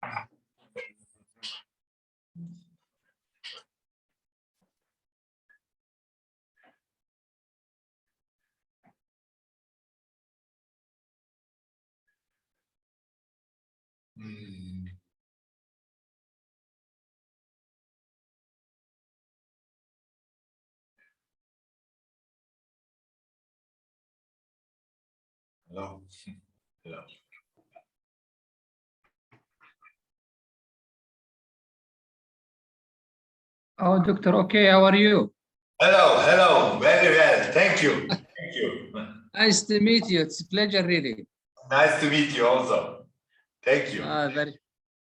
Hello. Hello. Oh, Doctor, okay, how are you? Hello, hello, very well, thank you, thank you. Nice to meet you. It's a pleasure, really. Nice to meet you also. Thank you.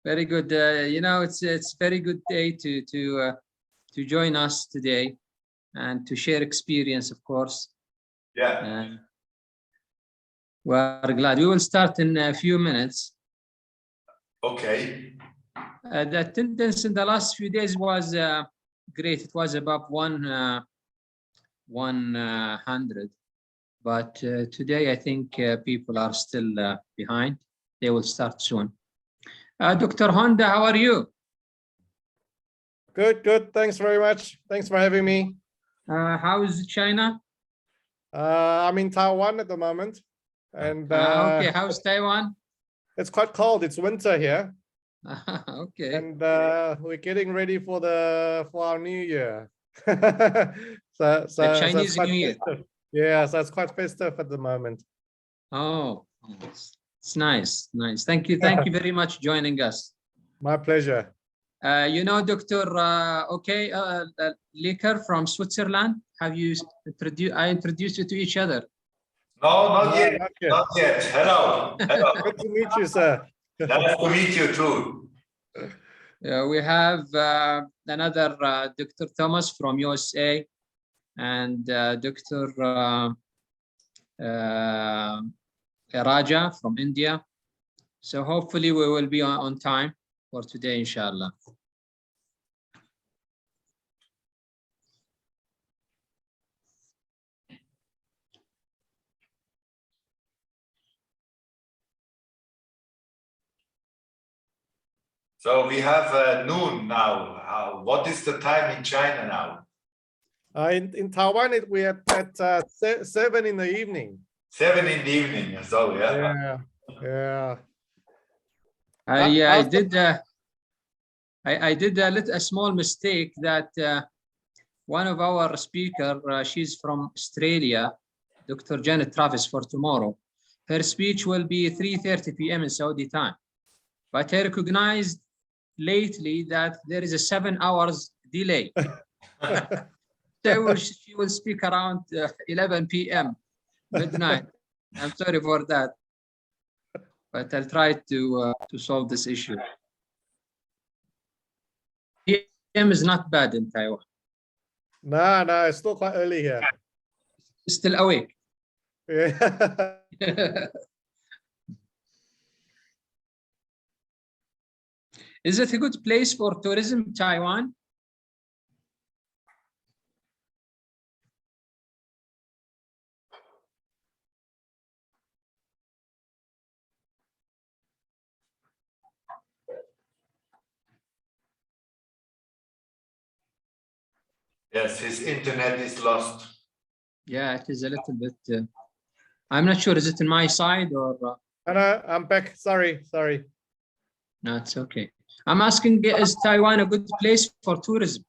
Very good. You know, it's very good day to join us today and to share experience, of course. Yeah. We're glad. We will start in a few minutes. Okay. The attendance in the last few days was great. It was above 100. But today, I think people are still behind. They will start soon. Dr. Honda, how are you? Good, good. Thanks very much. Thanks for having me. How is China? I'm in Taiwan at the moment. And okay, how's Taiwan? It's quite cold. It's winter here. Okay. And we're getting ready for our New Year. so the Chinese New Year. Festive. Yeah, so it's quite festive at the moment. Oh, it's nice, nice. Thank you very much for joining us. My pleasure. You know, Dr. Leker from Switzerland. Have you introduced you to each other? No, not yet. Not yet. Hello. Hello. Good to meet you, sir. Nice to meet you too. We have another Dr. Thomas from USA and Dr. Raja from India. So hopefully we will be on time for today, inshallah. So we have noon now. What is the time in China now? In Taiwan, we're at 7 in the evening. 7 in the evening. So yeah. I did a small mistake that one of our speakers, she's from Australia, Dr. Janet Travis, for tomorrow. Her speech will be 3:30 p.m. in Saudi time. But I recognized lately that there is a 7 hours delay. So she will speak around 11 p.m. midnight. I'm sorry for that, but I'll try to solve this issue. PM is not bad in Taiwan. No, it's still quite early here. Still awake. Yeah. Is it a good place for tourism, Taiwan? Yes, his internet is lost. Yeah, it is a little bit. I'm not sure. Is it on my side or? No, I'm back. Sorry. No, it's okay. I'm asking, is Taiwan a good place for tourism?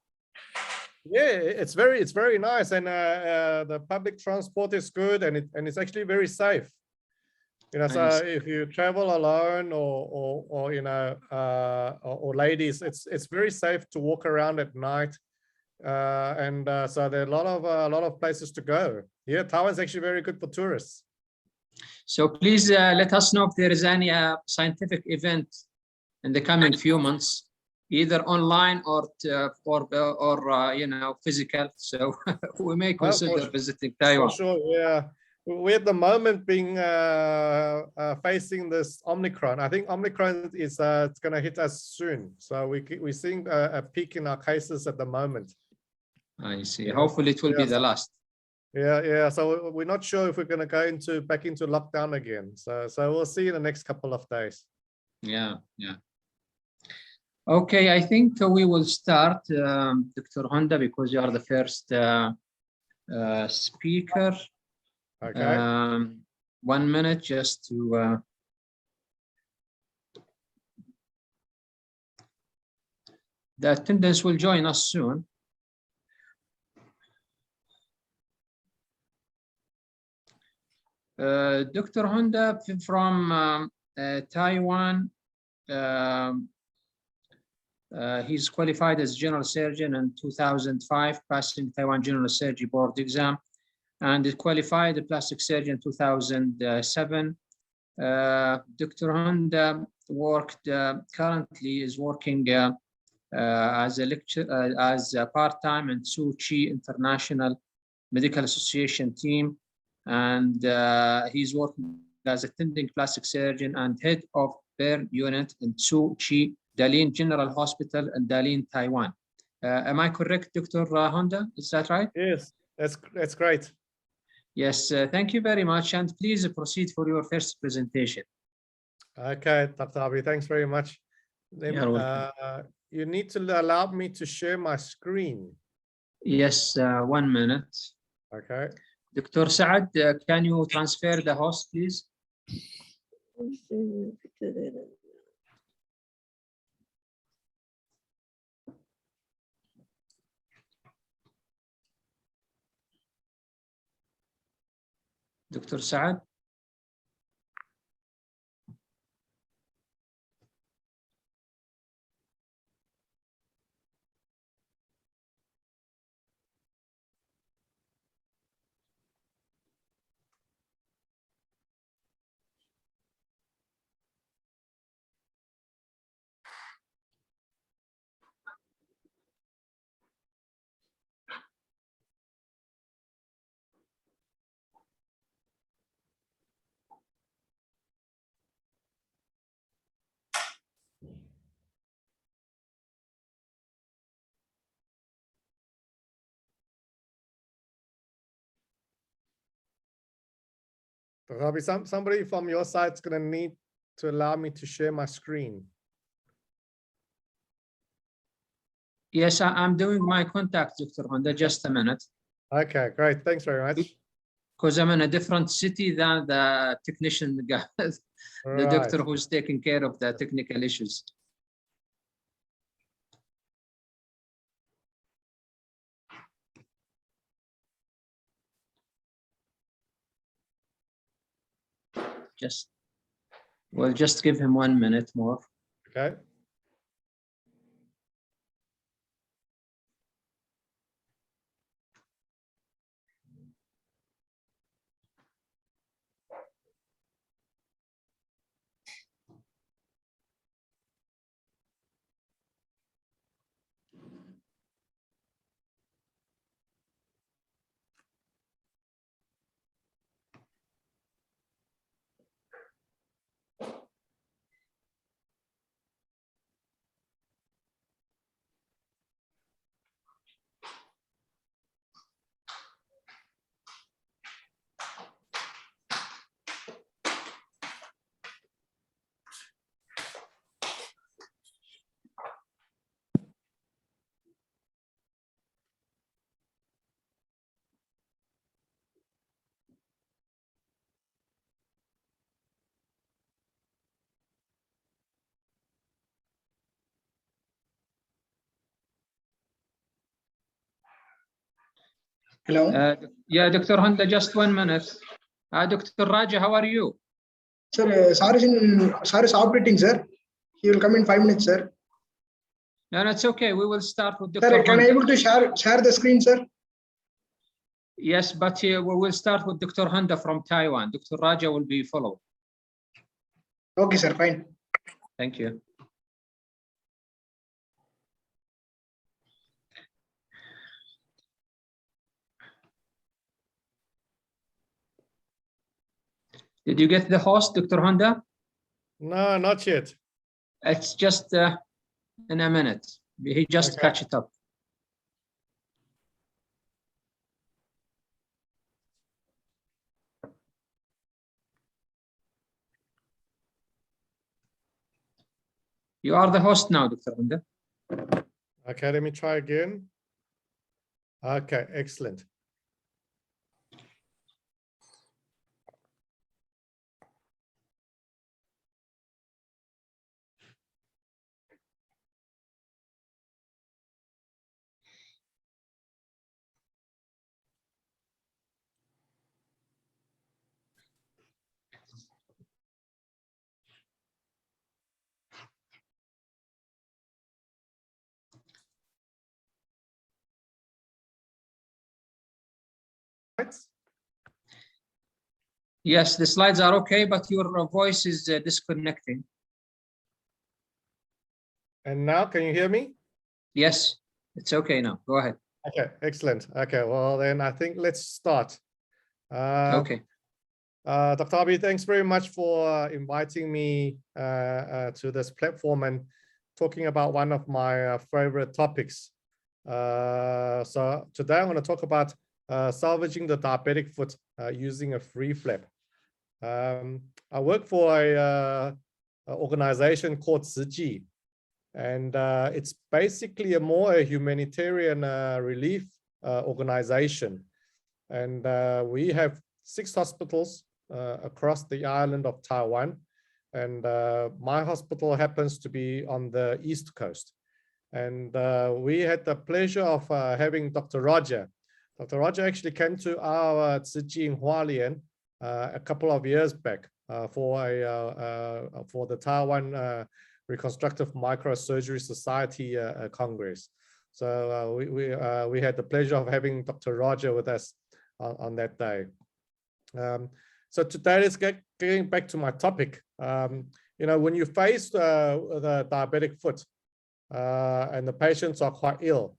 Yeah, it's very nice, and the public transport is good, and it's actually very safe. You know, so if you travel alone or you know or ladies, it's very safe to walk around at night, and so there are a lot of places to go. Yeah, Taiwan is actually very good for tourists. So please let us know if there is any scientific event in the coming few months, either online or you know, physical. So we may consider visiting Taiwan. For sure, yeah. We're at the moment being facing this Omicron. I think Omicron is it's going to hit us soon. So we're seeing a peak in our cases at the moment. I see. Hopefully it will be the last. Yeah. So we're not sure if we're going to go back into lockdown again. So we'll see in the next couple of days. Yeah. Okay, I think we will start, Dr. Honda, because you are the first speaker. Okay. 1 minute just to the attendants will join us soon. Dr. Honda from Taiwan. He's qualified as general surgeon in 2005, passing Taiwan General Surgery Board exam, and is qualified a plastic surgeon in 2007. Dr. Honda worked currently is working as a part-time in Tzu Chi International Medical Association team, and he's working as attending plastic surgeon and head of burn unit in Tzu Chi Dalian General Hospital in Dalian, Taiwan. Am I correct, Dr. Honda? Is that right? Yes, that's great. Yes, thank you very much, and please proceed for your first presentation. Okay, Dr. Abi, thanks very much. Then, You're welcome. you need to allow me to share my screen. Yes, 1 minute. Okay. Dr. Saad, can you transfer the host, please? Dr. Saad? Dr. Abi, somebody from your side is going to need to allow me to share my screen. Yes, I'm doing my contact, Dr. Honda. Just a minute. Okay, great. Thanks very much. Because I'm in a different city than the technician guy, the Right. doctor who's taking care of the technical issues. We'll just give him 1 minute more. Okay. Hello. Yeah, Dr. Honda, just 1 minute. Dr. Raja, how are you? Sir, sir is operating, sir. He will come in 5 minutes, sir. No, it's okay. We will start with Dr. Sir, can I Honda. able to share the screen, sir? Yes, but we will start with Dr. Honda from Taiwan. Dr. Raja will be followed. Okay, sir, fine. Thank you. Did you get the host, Dr. Honda? No, not yet. It's just in a minute. He just catch it up. You are the host now, Dr. Linda. Okay, let me try again. Okay, excellent. Yes, the slides are okay, but your voice is disconnecting. And now, can you hear me? Yes, it's okay now. Go ahead. Okay, excellent. Okay, well then I think let's start. Okay. Dr. Abi, thanks very much for inviting me to this platform and talking about one of my favorite topics. So today I'm going to talk about salvaging the diabetic foot using a free flap. I work for a organization called Symposium, and it's basically a humanitarian relief organization. And we have 6 hospitals across the island of Taiwan. And my hospital happens to be on the East Coast. And we had the pleasure of having Dr. Roger. Dr. Roger actually came to our Tzu in Hualien a couple of years back for the Taiwan Reconstructive Microsurgery Society Congress. So we had the pleasure of having Dr. Roger with us on that day. So today, let's getting back to my topic. You know, when you face the diabetic foot and the patients are quite ill,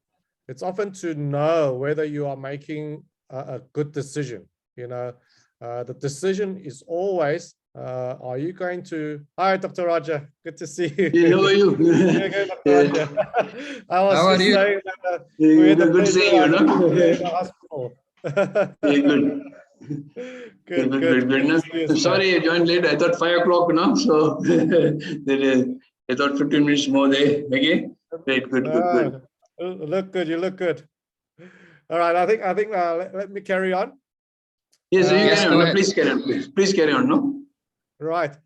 it's often to know whether you are making a good decision. You know, the decision is always, are you going to, hi, Dr. Roger, good to see you. Hey, how are you? Okay, Dr. Roger. I was How are just you? saying that we had the Good seeing you, pleasure no? of being in the hospital. Hey, good. Good. No? I'm sorry I joined late. I thought 5 o'clock, no? So I thought 15 minutes more there. Okay? Great, good. Look good. You look good. All right. I think. Let me carry on. Yes, you Yes, carry go on. No, ahead. please carry on. Please carry on. No. Right.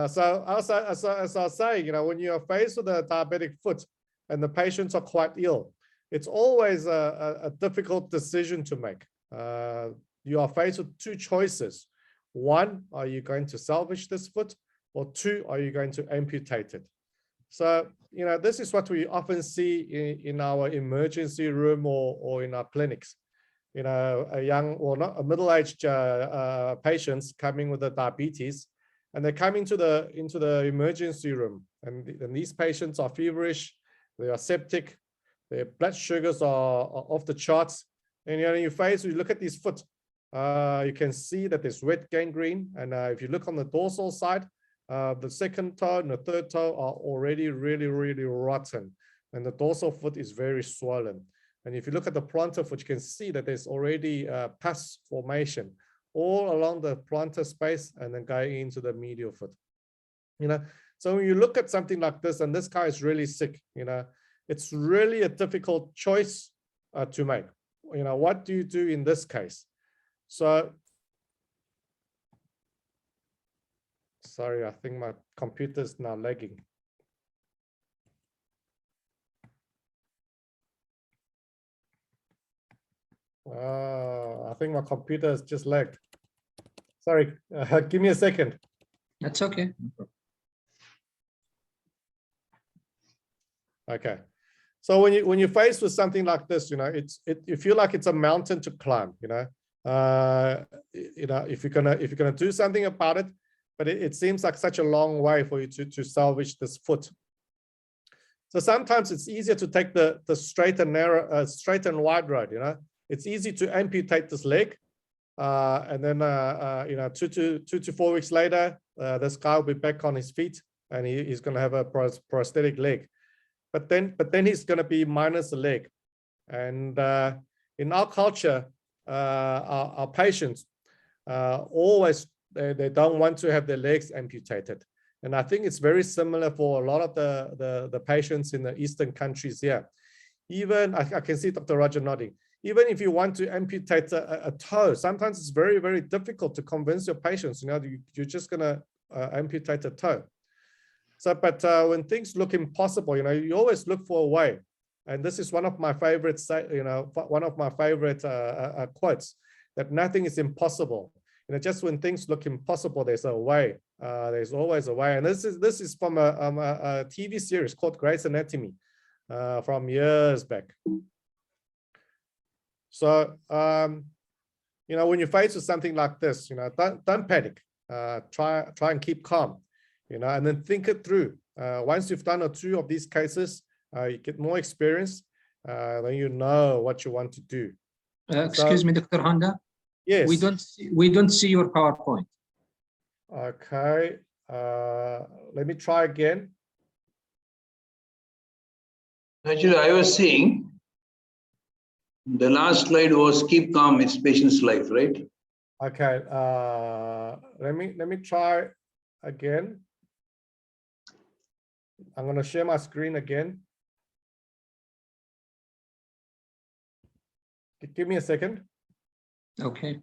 So as I was saying, you know, when you are faced with a diabetic foot and the patients are quite ill, it's always a difficult decision to make. You are faced with 2 choices. 1, are you going to salvage this foot? Or 2, are you going to amputate it? So, you know, this is what we often see in our emergency room or in our clinics. You know, a middle-aged patients coming with a diabetes, and they're coming into the emergency room, and these patients are feverish, they are septic, their blood sugars are off the charts, and you know, you look at these foot, you can see that there's wet gangrene, and if you look on the dorsal side, the second toe and the third toe are already really rotten, and the dorsal foot is very swollen. And if you look at the plantar foot, you can see that there's already pus formation all along the plantar space and then going into the medial foot. You know, so when you look at something like this, and this guy is really sick, you know, it's really a difficult choice to make. You know, what do you do in this case? So, sorry, I think my computer's now lagging. I think my computer has just lagged. Sorry, give me a second. That's okay. Okay, so when you're faced with something like this, you know, you feel like it's a mountain to climb. You know, if you're gonna do something about it, but it seems like such a long way for you to salvage this foot. So sometimes it's easier to take the straight and wide road. You know, it's easy to amputate this leg, and then you know, 2 to 4 weeks later, this guy will be back on his feet, and he's going to have a prosthetic leg. But then he's going to be minus a leg. And in our culture, our patients always they don't want to have their legs amputated. And I think it's very similar for a lot of the patients in the Eastern countries here. Even, I can see Dr. Roger nodding, even if you want to amputate a toe, sometimes it's very, very difficult to convince your patients, you're just gonna amputate a toe. So, but when things look impossible, you always look for a way. And this is one of my favorite, one of my favorite quotes, that nothing is impossible. Just when things look impossible, there's a way. There's always a way. And this is from a TV series called Grey's Anatomy from years back. So, when you're faced with something like this, don't panic. Try and keep calm, and then think it through. Once you've done or two of these cases, you get more experience, then you know what you want to do. Excuse me, Dr. Honda. Yes. We don't see your PowerPoint. Okay. Let me try again. Actually, I was seeing the last slide was keep calm, it's patient's life, right? Okay. Let me try again. I'm going to share my screen again. Give me a second. Okay.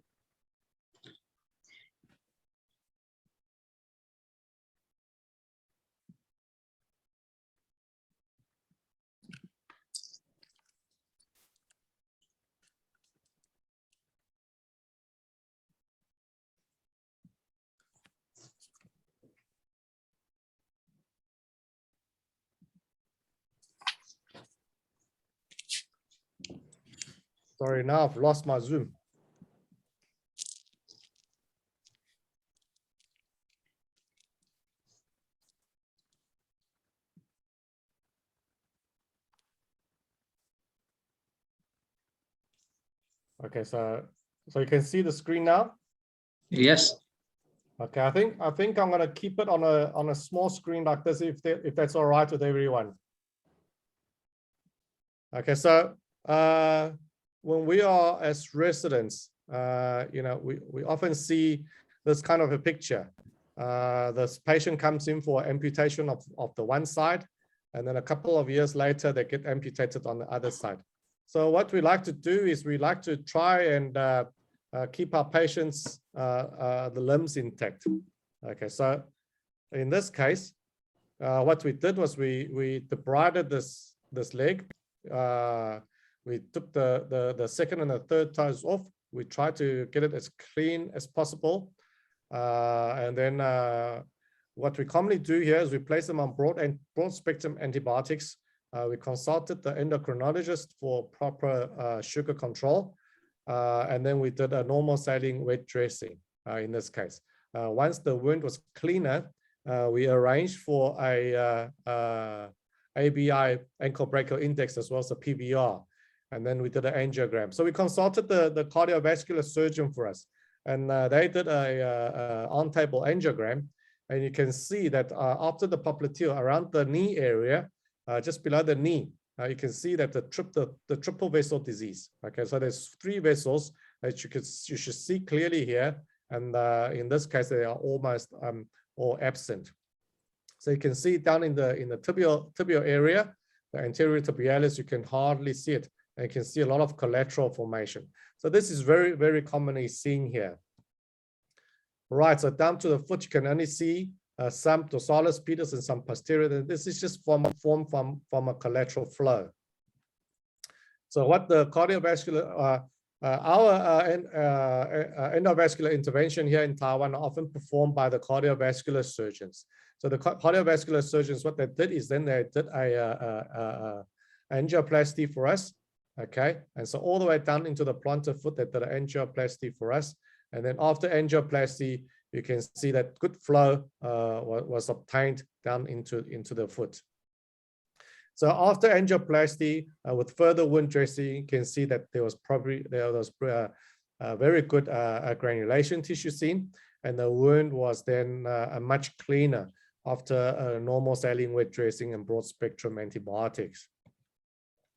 Sorry, now I've lost my Zoom. Okay, so you can see the screen now. Yes. Okay, I think I'm gonna keep it on a small screen like this, if that's all right with everyone. Okay, so when we are as residents, we often see this kind of a picture. This patient comes in for amputation of the one side, and then a couple of years later, they get amputated on the other side. So what we like to do is we like to try and keep our patients, the limbs intact. Okay, so in this case, what we did was we debrided this leg. We took the second and the third toes off. We tried to get it as clean as possible. And then what we commonly do here is we place them on broad spectrum antibiotics. We consulted the endocrinologist for proper sugar control. And then we did a normal saline wet dressing in this case. Once the wound was cleaner, we arranged for a ABI, ankle brachial index, as well as a PVR. And then we did an angiogram. So we consulted the cardiovascular surgeon for us. And they did a on-table angiogram. And you can see that after the popliteal, around the knee area, just below the knee, you can see that the triple vessel disease. Okay, so there's 3 vessels that you should see clearly here, and in this case they are almost all absent. So you can see down in the tibial area, the anterior tibialis, you can hardly see it, and you can see a lot of collateral formation. So this is very, very commonly seen here. Right, so down to the foot, you can only see some dorsalis pedis and some posterior. This is just formed from a collateral flow. So what the cardiovascular, endovascular intervention here in Taiwan are often performed by the cardiovascular surgeons. So the cardiovascular surgeons, what they did is then they did a angioplasty for us, okay? And so all the way down into the plantar foot, they did an angioplasty for us. And then after angioplasty, you can see that good flow was obtained down into the foot. So after angioplasty, with further wound dressing, you can see that there was very good granulation tissue seen, and the wound was then much cleaner after normal saline wet dressing and broad spectrum antibiotics.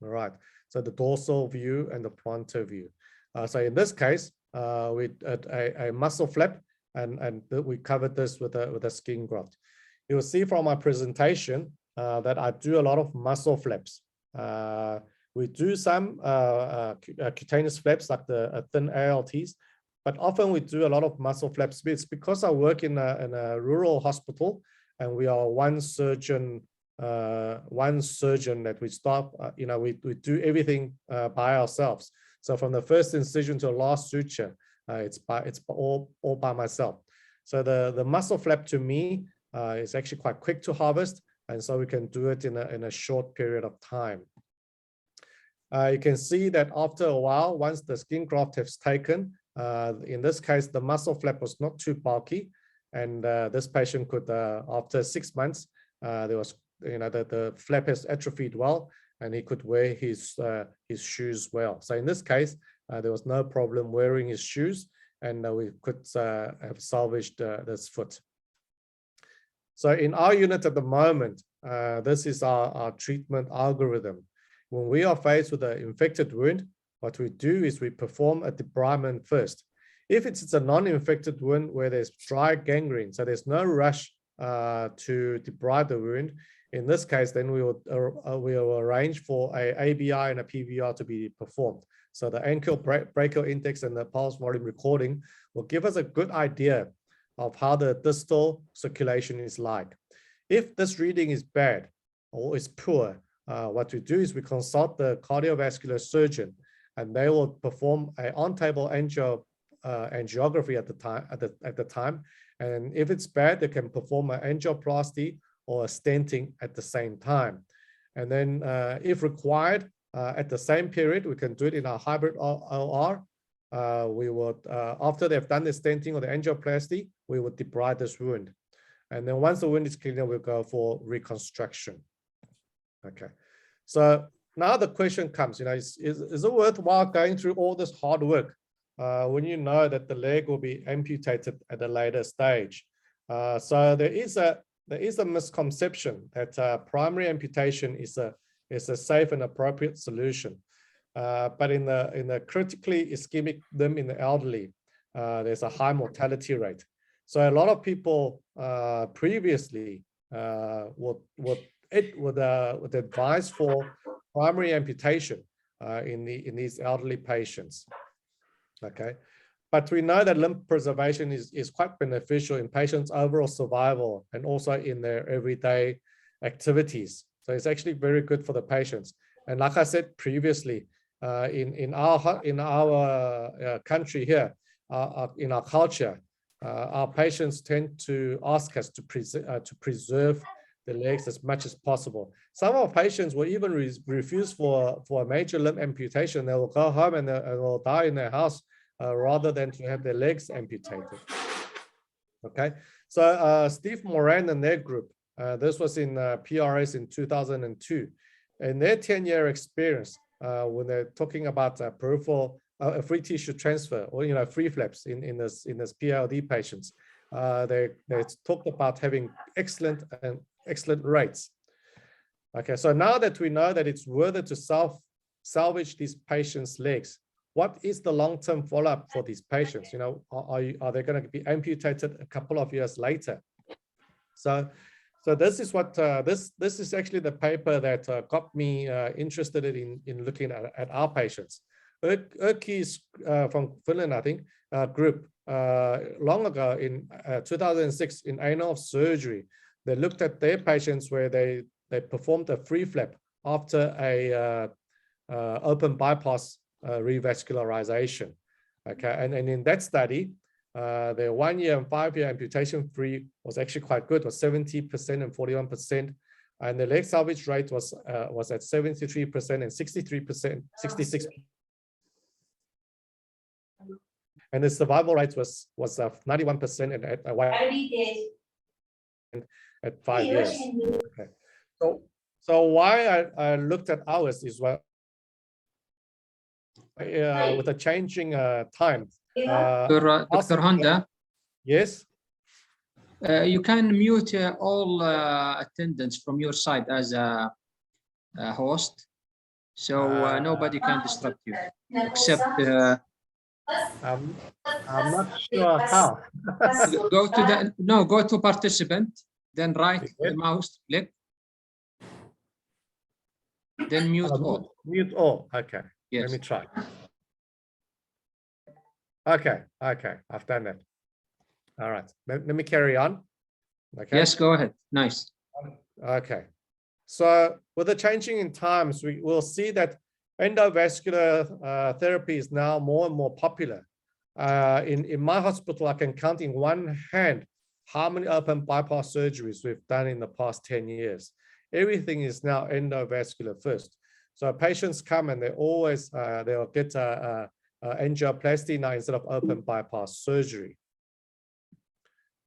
All right, so the dorsal view and the plantar view. So in this case, we had a muscle flap, and we covered this with a skin graft. you'll see from my presentation that I do a lot of muscle flaps. We do some cutaneous flaps like the thin ALTs, but often we do a lot of muscle flaps. It's because I work in a rural hospital, and we are one surgeon that we stop. We do everything by ourselves. So from the first incision to the last suture, it's all by myself. So the muscle flap to me is actually quite quick to harvest, and so we can do it in a short period of time. You can see that after a while, once the skin graft has taken, in this case, the muscle flap was not too bulky, and this patient could, after 6 months, there was, the flap has atrophied well, and he could wear his shoes well. So in this case, there was no problem wearing his shoes, and we could have salvaged this foot. So in our unit at the moment, this is our treatment algorithm. When we are faced with an infected wound, what we do is we perform a debridement first. If it's a non-infected wound where there's dry gangrene, so there's no rush to debride the wound, in this case, then we will arrange for a ABI and a PVR to be performed. So the ankle brachial index and the pulse volume recording will give us a good idea of how the distal circulation is like. If this reading is bad or is poor, what we do is we consult the cardiovascular surgeon, and they will perform an on-table angiography at the time. And if it's bad, they can perform an angioplasty or a stenting at the same time. And then if required, at the same period, we can do it in our hybrid OR. We would, after they've done the stenting or the angioplasty, we would debride this wound. And then once the wound is clear, we'll go for reconstruction. Okay, so now the question comes, is it worthwhile going through all this hard work when you know that the leg will be amputated at a later stage? So there is a misconception that primary amputation is a safe and appropriate solution. But in the critically ischemic limb in the elderly, there's a high mortality rate. So a lot of people previously would advise for primary amputation in these elderly patients. Okay, but we know that limb preservation is quite beneficial in patients' overall survival and also in their everyday activities. So it's actually very good for the patients. And like I said previously, in our country here, in our culture, our patients tend to ask us to preserve the legs as much as possible. Some of our patients will even refuse for a major limb amputation. They will go home and they will die in their house rather than to have their legs amputated. Okay, so Steve Moran and their group, this was in PRS in 2002. In their 10-year experience, when they're talking about peripheral free tissue transfer or free flaps in this PLD patients, they talked about having excellent rates. Okay, so now that we know that it's worth it to salvage these patients' legs, what is the long-term follow-up for these patients? Are they going to be amputated a couple of years later? So this is what this is actually the paper that got me interested in looking at our patients. Erkki's from Finland, I think, group long ago in 2006 in anal surgery, they looked at their patients where they performed a free flap after a open bypass revascularization. Okay, and in that study, their 1 year and 5 year amputation free was actually quite good, was 70% and 41%, and the leg salvage rate was at 73% and 63%, 66%, and the survival rate was 91% and at 5 years. Okay. So why I looked at ours is with the changing time. Dr. Honda, Yes. You can mute all attendants from your side as a host, so nobody can disrupt you except. I'm not sure how. Go to participant. Then right mouse click. Then mute all. Mute all. Okay. Yes. Let me try. Okay. Okay. I've done that. All right. Let me carry on. Okay. Yes, go ahead. Nice. Okay. So with the changing in times, we will see that endovascular therapy is now more and more popular. In my hospital, I can count in one hand how many open bypass surgeries we've done in the past 10 years. Everything is now endovascular first. So patients come and they always, they'll get angioplasty now instead of open bypass surgery.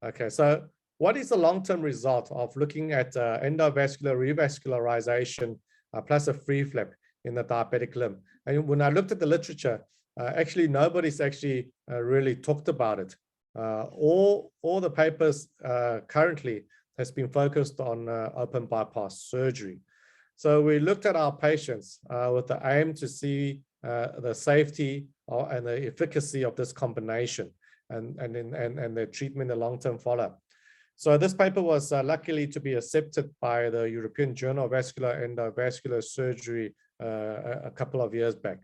Okay, so what is the long-term result of looking at endovascular revascularization plus a free flap in the diabetic limb? And when I looked at the literature, actually nobody's actually really talked about it. All the papers currently has been focused on open bypass surgery. So we looked at our patients with the aim to see the safety and the efficacy of this combination and the treatment, the long-term follow-up. So this paper was luckily to be accepted by the European Journal of Vascular Endovascular Surgery a couple of years back.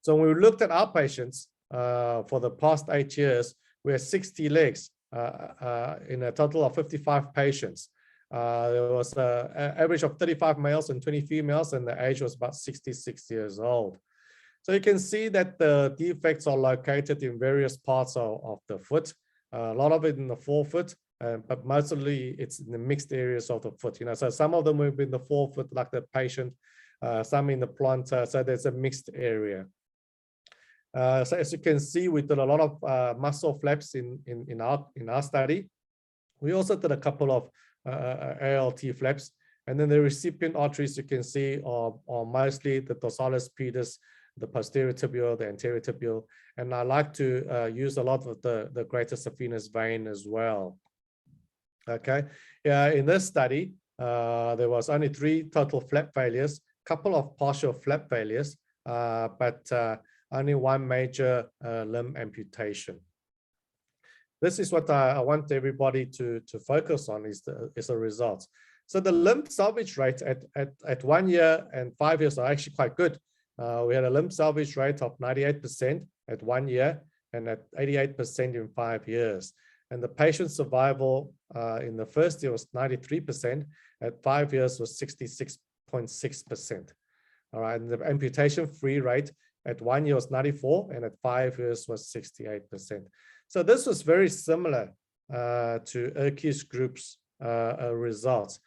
So when we looked at our patients for the past 8 years, we had 60 legs in a total of 55 patients. There was an average of 35 males and 20 females, and the age was about 66 years old. So you can see that the defects are located in various parts of the foot. A lot of it in the forefoot, but mostly it's in the mixed areas of the foot. So some of them will be in the forefoot, like the patient, some in the plantar. So there's a mixed area. So as you can see, we did a lot of muscle flaps in our study. We also did a couple of ALT flaps, and then the recipient arteries you can see are mostly the dorsalis pedis, the posterior tibial, the anterior tibial, and I like to use a lot of the greater saphenous vein as well. Okay, in this study, there was only 3 total flap failures, couple of partial flap failures, but only 1 major limb amputation. This is what I want everybody to focus on is the results. So the limb salvage rate at 1 year and 5 years are actually quite good. We had a limb salvage rate of 98% at 1 year and at 88% in 5 years. And the patient survival in the first year was 93%, at 5 years was 66.6%. All right, and the amputation free rate at 1 year was 94%, and at 5 years was 68%. So this was very similar to Erke's group's results.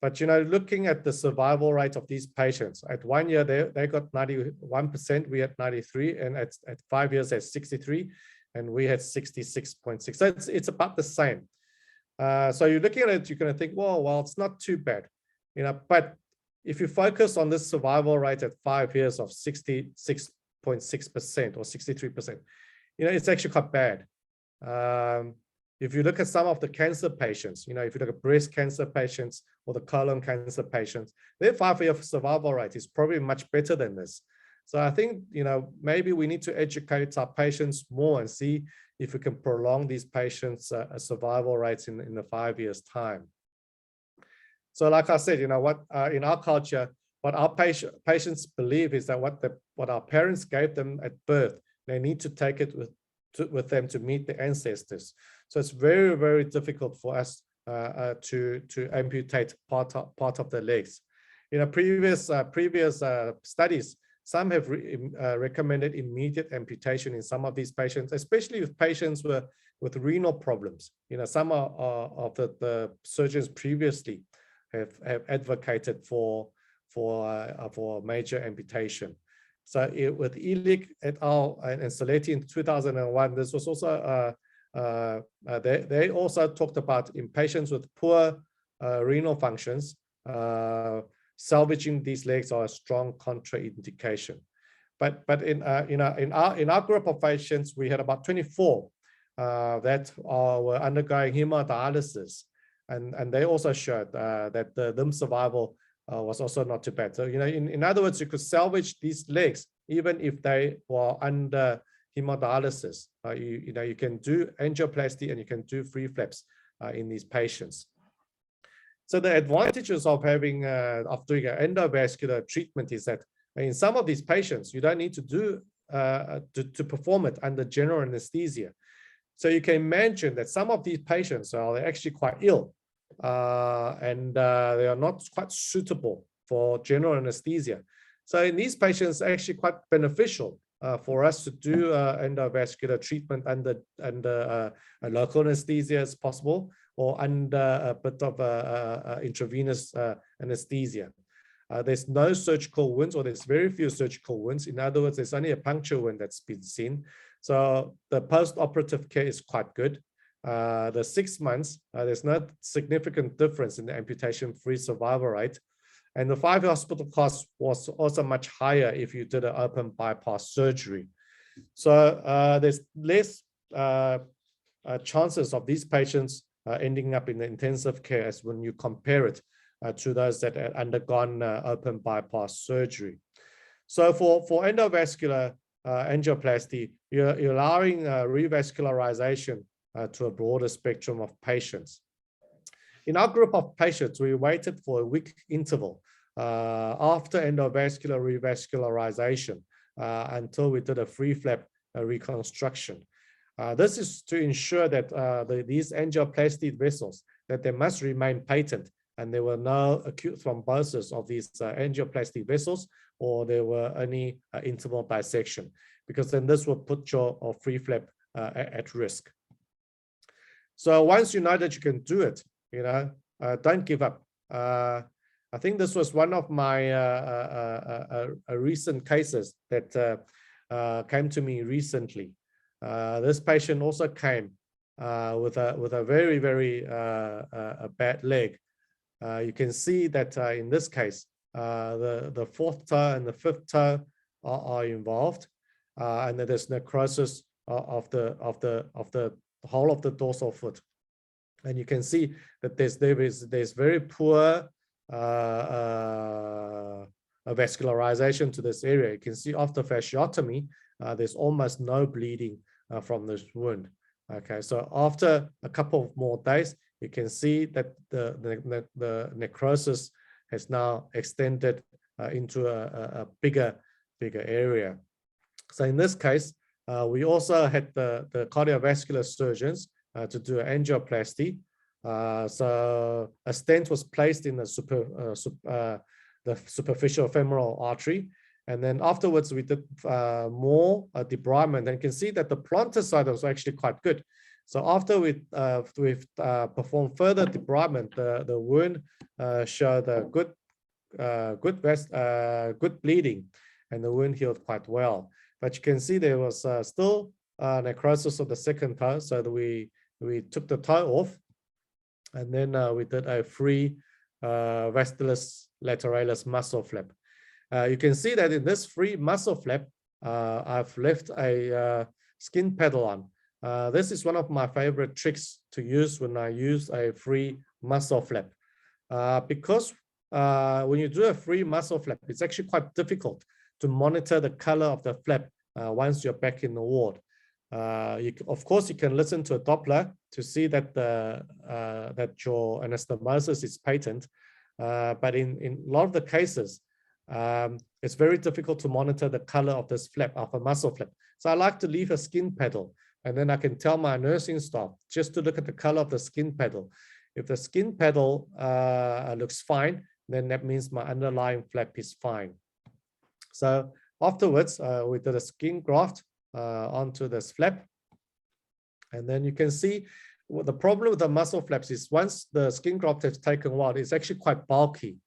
But, looking at the survival rate of these patients, at 1 year, they got 91%, we had 93%, and at 5 years, at 63%, and we had 66.6%. So it's about the same. So you're looking at it, you're going to think, well, it's not too bad. But if you focus on this survival rate at 5 years of 66.6% or 63%, it's actually quite bad. If you look at some of the cancer patients, if you look at breast cancer patients or the colon cancer patients, their 5-year survival rate is probably much better than this. So I think, maybe we need to educate our patients more and see if we can prolong these patients' survival rates in the 5 years' time. So like I said, in our culture, what our patients believe is that what our parents gave them at birth, they need to take it with them to meet the ancestors. So it's very, very difficult for us to amputate part of the legs. Previous studies, some have recommended immediate amputation in some of these patients, especially with patients with renal problems. Some of the surgeons previously have advocated for major amputation. So with Ilick et al. And Saletti in 2001, this was also they also talked about in patients with poor renal functions, salvaging these legs are a strong contraindication. But in our group of patients, we had about 24 that were undergoing hemodialysis, and they also showed that the limb survival was also not too bad. So in other words, you could salvage these legs even if they were under hemodialysis. You can do angioplasty and you can do free flaps in these patients. So the advantages of having doing an endovascular treatment is that in some of these patients, you don't need to do to perform it under general anesthesia. So you can imagine that some of these patients are actually quite ill, and they are not quite suitable for general anesthesia. So in these patients, it's actually quite beneficial for us to do endovascular treatment under a local anesthesia as possible, or under a bit of intravenous anesthesia. There's no surgical wounds, or there's very few surgical wounds. In other words, there's only a puncture wound that's been seen. So the post-operative care is quite good. The 6 months, there's no significant difference in the amputation-free survival rate. And the 5 hospital cost was also much higher if you did an open bypass surgery. So there's less chances of these patients ending up in the intensive care as when you compare it to those that had undergone open bypass surgery. So for endovascular angioplasty, you're allowing revascularization to a broader spectrum of patients. In our group of patients, we waited for a week interval after endovascular revascularization until we did a free flap reconstruction. This is to ensure that these angioplasty vessels, that they must remain patent, and there were no acute thrombosis of these angioplasty vessels, or there were any interval dissection, because then this would put your free flap at risk. So once you know that you can do it, don't give up. I think this was one of my recent cases that came to me recently. This patient also came with a very, very bad leg. You can see that in this case, the 4th toe and the 5th toe are involved, and that there's necrosis of the whole of the dorsal foot. And you can see that there's very poor vascularization to this area. You can see after fasciotomy, there's almost no bleeding from this wound. Okay, so after a couple of more days, you can see that the necrosis has now extended into a bigger area. So in this case, we also had the cardiovascular surgeons to do angioplasty. So a stent was placed in the superficial femoral artery. And then afterwards, we did more debridement. And you can see that the plantar side was actually quite good. So after we've performed further debridement, the wound showed a good bleeding, and the wound healed quite well. But you can see there was still necrosis of the 2nd toe, so that we took the toe off, and then we did a free vastilis lateralis muscle flap. You can see that in this free muscle flap, I've left a skin pedal on. This is one of my favorite tricks to use when I use a free muscle flap, because when you do a free muscle flap, it's actually quite difficult to monitor the color of the flap once you're back in the ward. Of course, you can listen to a Doppler to see that that your anastomosis is patent, but in a lot of the cases, it's very difficult to monitor the color of this flap, of a muscle flap. So I like to leave a skin pedal, and then I can tell my nursing staff just to look at the color of the skin pedal. If the skin pedal looks fine, then that means my underlying flap is fine. So afterwards, we did a skin graft onto this flap. And then you can see the problem with the muscle flaps is once the skin graft has taken a while, it's actually quite bulky.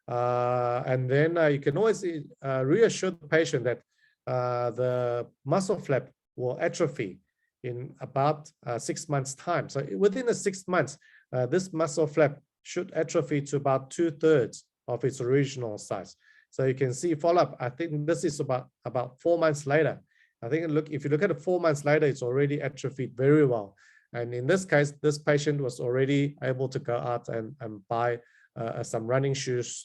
And then you can always reassure the patient that the muscle flap will atrophy in about 6 months' time. So within the 6 months, this muscle flap should atrophy to about 2/3 of its original size. So you can see follow-up. I think this is about 4 months later. I think if you look at it 4 months later, it's already atrophied very well. And in this case, this patient was already able to go out and buy some running shoes.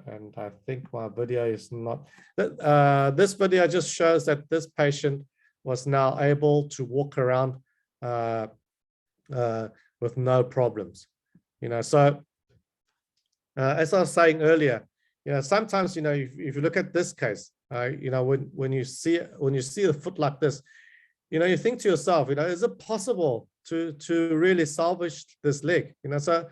And I think my video is not, this video just shows that this patient was now able to walk around with no problems. So as I was saying earlier, sometimes, if you look at this case, when you see the foot like this, you think to yourself, is it possible to really salvage this leg? So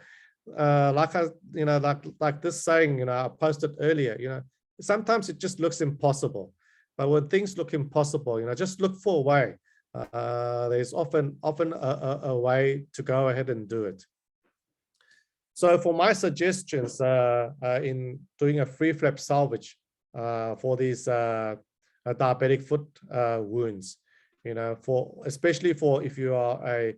like this saying, I posted earlier, sometimes it just looks impossible. But when things look impossible, just look for a way. There's often a way to go ahead and do it. So for my suggestions in doing a free flap salvage for these diabetic foot wounds, especially for if you are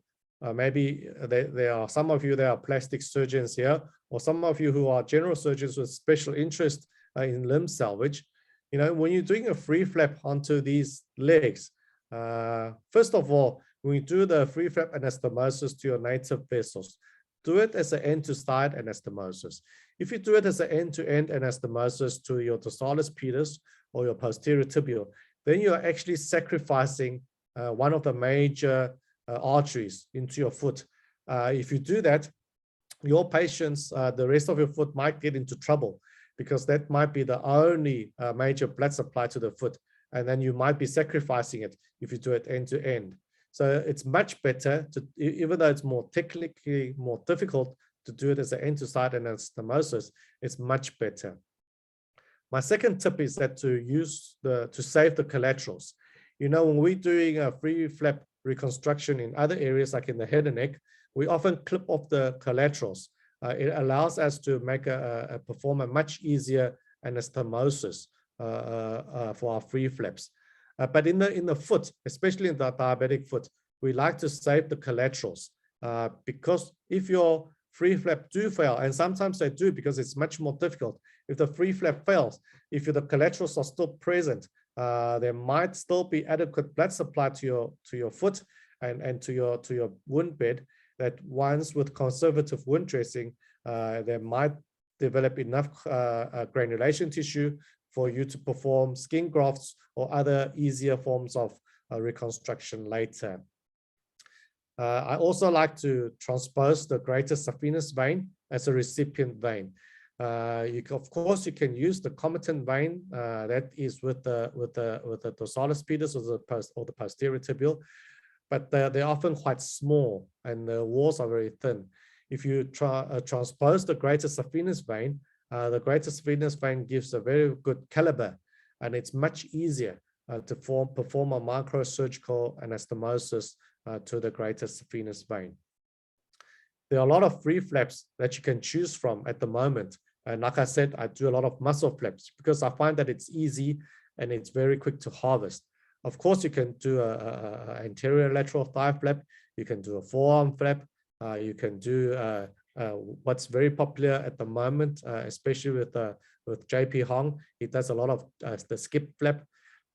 maybe there are some of you that are plastic surgeons here, or some of you who are general surgeons with special interest in limb salvage. When you're doing a free flap onto these legs, first of all, when you do the free flap anastomosis to your native vessels, do it as an end-to-side anastomosis. If you do it as an end-to-end anastomosis to your dorsalis pedis or your posterior tibial, then you are actually sacrificing one of the major arteries into your foot. If you do that, your patients, the rest of your foot might get into trouble, because that might be the only major blood supply to the foot. And then you might be sacrificing it if you do it end-to-end. So it's much better to, even though it's more technically more difficult to do it as an end-to-side anastomosis, it's much better. My second tip is that to save the collaterals. When we're doing a free flap reconstruction in other areas, like in the head and neck, we often clip off the collaterals. It allows us to perform a much easier anastomosis for our free flaps. But in the foot, especially in the diabetic foot, we like to save the collaterals because if your free flap do fail, and sometimes they do because it's much more difficult. If the free flap fails, if the collaterals are still present, there might still be adequate blood supply to your foot and to your wound bed, that once with conservative wound dressing, there might develop enough granulation tissue for you to perform skin grafts or other easier forms of reconstruction later. I also like to transpose the greater saphenous vein as a recipient vein. Of course, you can use the comitant vein that is with the dorsalis pedis or the posterior tibial, but they're often quite small and the walls are very thin. If you transpose the greater saphenous vein, the greater saphenous vein gives a very good caliber, and it's much easier to perform a microsurgical anastomosis to the greater saphenous vein. There are a lot of free flaps that you can choose from at the moment. And like I said, I do a lot of muscle flaps because I find that it's easy and it's very quick to harvest. Of course, you can do an anterior lateral thigh flap. You can do a forearm flap. You can do what's very popular at the moment, especially with JP Hong. He does a lot of the skip flap.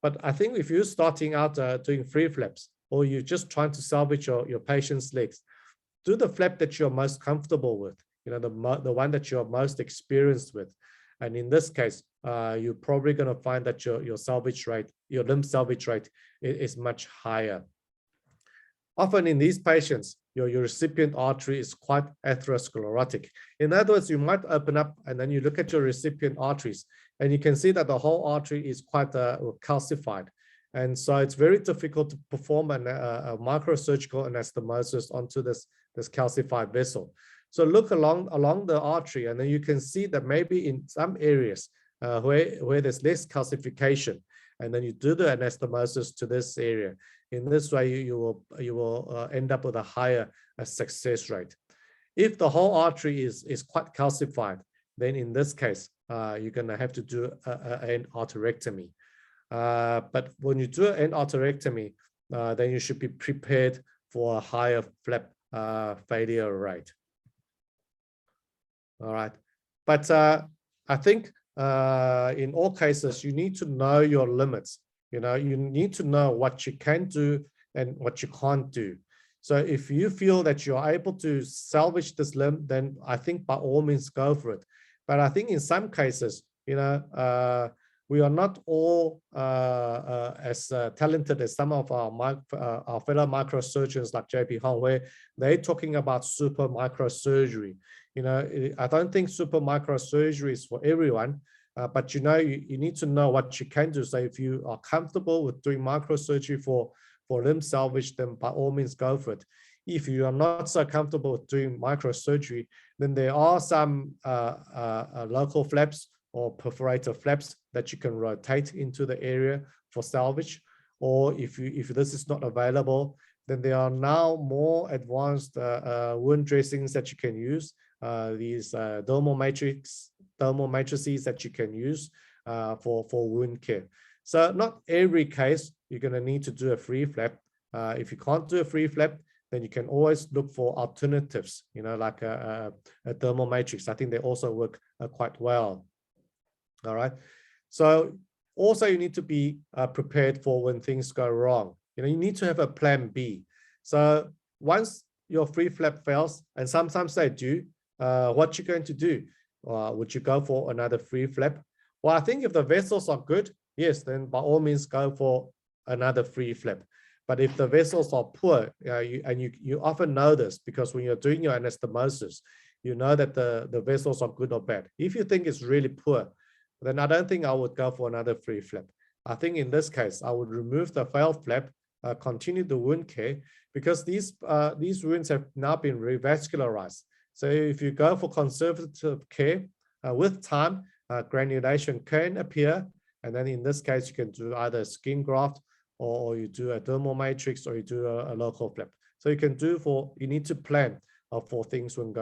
But I think if you're starting out doing free flaps, or you're just trying to salvage your patient's legs, do the flap that you're most comfortable with, the one that you're most experienced with. And in this case, you're probably going to find that your salvage rate, your limb salvage rate is much higher. Often in these patients, your recipient artery is quite atherosclerotic. In other words, you might open up and then you look at your recipient arteries and you can see that the whole artery is quite calcified. And so it's very difficult to perform a microsurgical anastomosis onto this calcified vessel. So look along the artery, and then you can see that maybe in some areas where there's less calcification, and then you do the anastomosis to this area. In this way, you will end up with a higher success rate. If the whole artery is quite calcified, then in this case, you're going to have to do an arterectomy. But when you do an arterectomy, then you should be prepared for a higher flap failure rate. All right, but I think in all cases, you need to know your limits. You need to know what you can do and what you can't do. So if you feel that you're able to salvage this limb, then I think by all means go for it. But I think in some cases, we are not all as talented as some of our fellow microsurgeons like JP Hong, where they're talking about super microsurgery. I don't think super microsurgery is for everyone, but you need to know what you can do. So if you are comfortable with doing microsurgery for limb salvage, then by all means go for it. If you are not so comfortable with doing microsurgery, then there are some local flaps or perforator flaps that you can rotate into the area for salvage. Or if this is not available, then there are now more advanced wound dressings that you can use. These dermal matrices that you can use for wound care. So not every case you're going to need to do a free flap. If you can't do a free flap, then you can always look for alternatives, like a dermal matrix. I think they also work quite well. All right. So also you need to be prepared for when things go wrong. You need to have a plan B. So once your free flap fails, and sometimes they do, what you're going to do? Would you go for another free flap? Well, I think if the vessels are good, yes, then by all means go for another free flap. But if the vessels are poor, you often know this because when you're doing your anastomosis, you know that the vessels are good or bad. If you think it's really poor, then I don't think I would go for another free flap. I think in this case, I would remove the failed flap, continue the wound care, because these wounds have now been revascularized. So if you go for conservative care, with time, granulation can appear. And then in this case, you can do either a skin graft or you do a dermal matrix or you do a local flap. So you need to plan for things when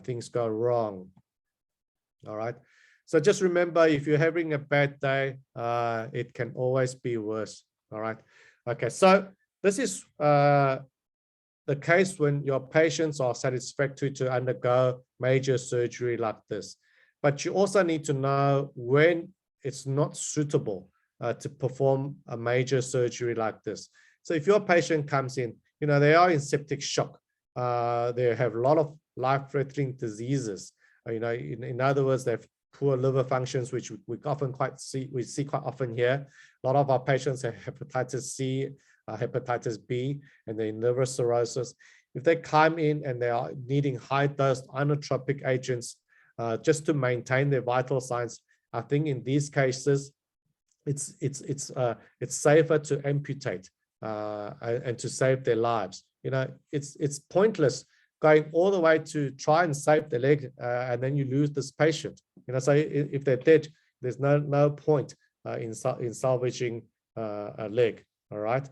things go wrong. All right. So just remember, if you're having a bad day, it can always be worse. All right. Okay. So this is the case when your patients are satisfactory to undergo major surgery like this. But you also need to know when it's not suitable to perform a major surgery like this. So if your patient comes in, they are in septic shock. They have a lot of life-threatening diseases. In other words, they have poor liver functions, which we see quite often here. A lot of our patients have hepatitis C, hepatitis B, and then liver cirrhosis. If they come in and they are needing high-dose inotropic agents just to maintain their vital signs, I think in these cases, it's safer to amputate and to save their lives. It's pointless going all the way to try and save the leg, and then you lose this patient. So if they're dead, there's no point in salvaging a leg. All right.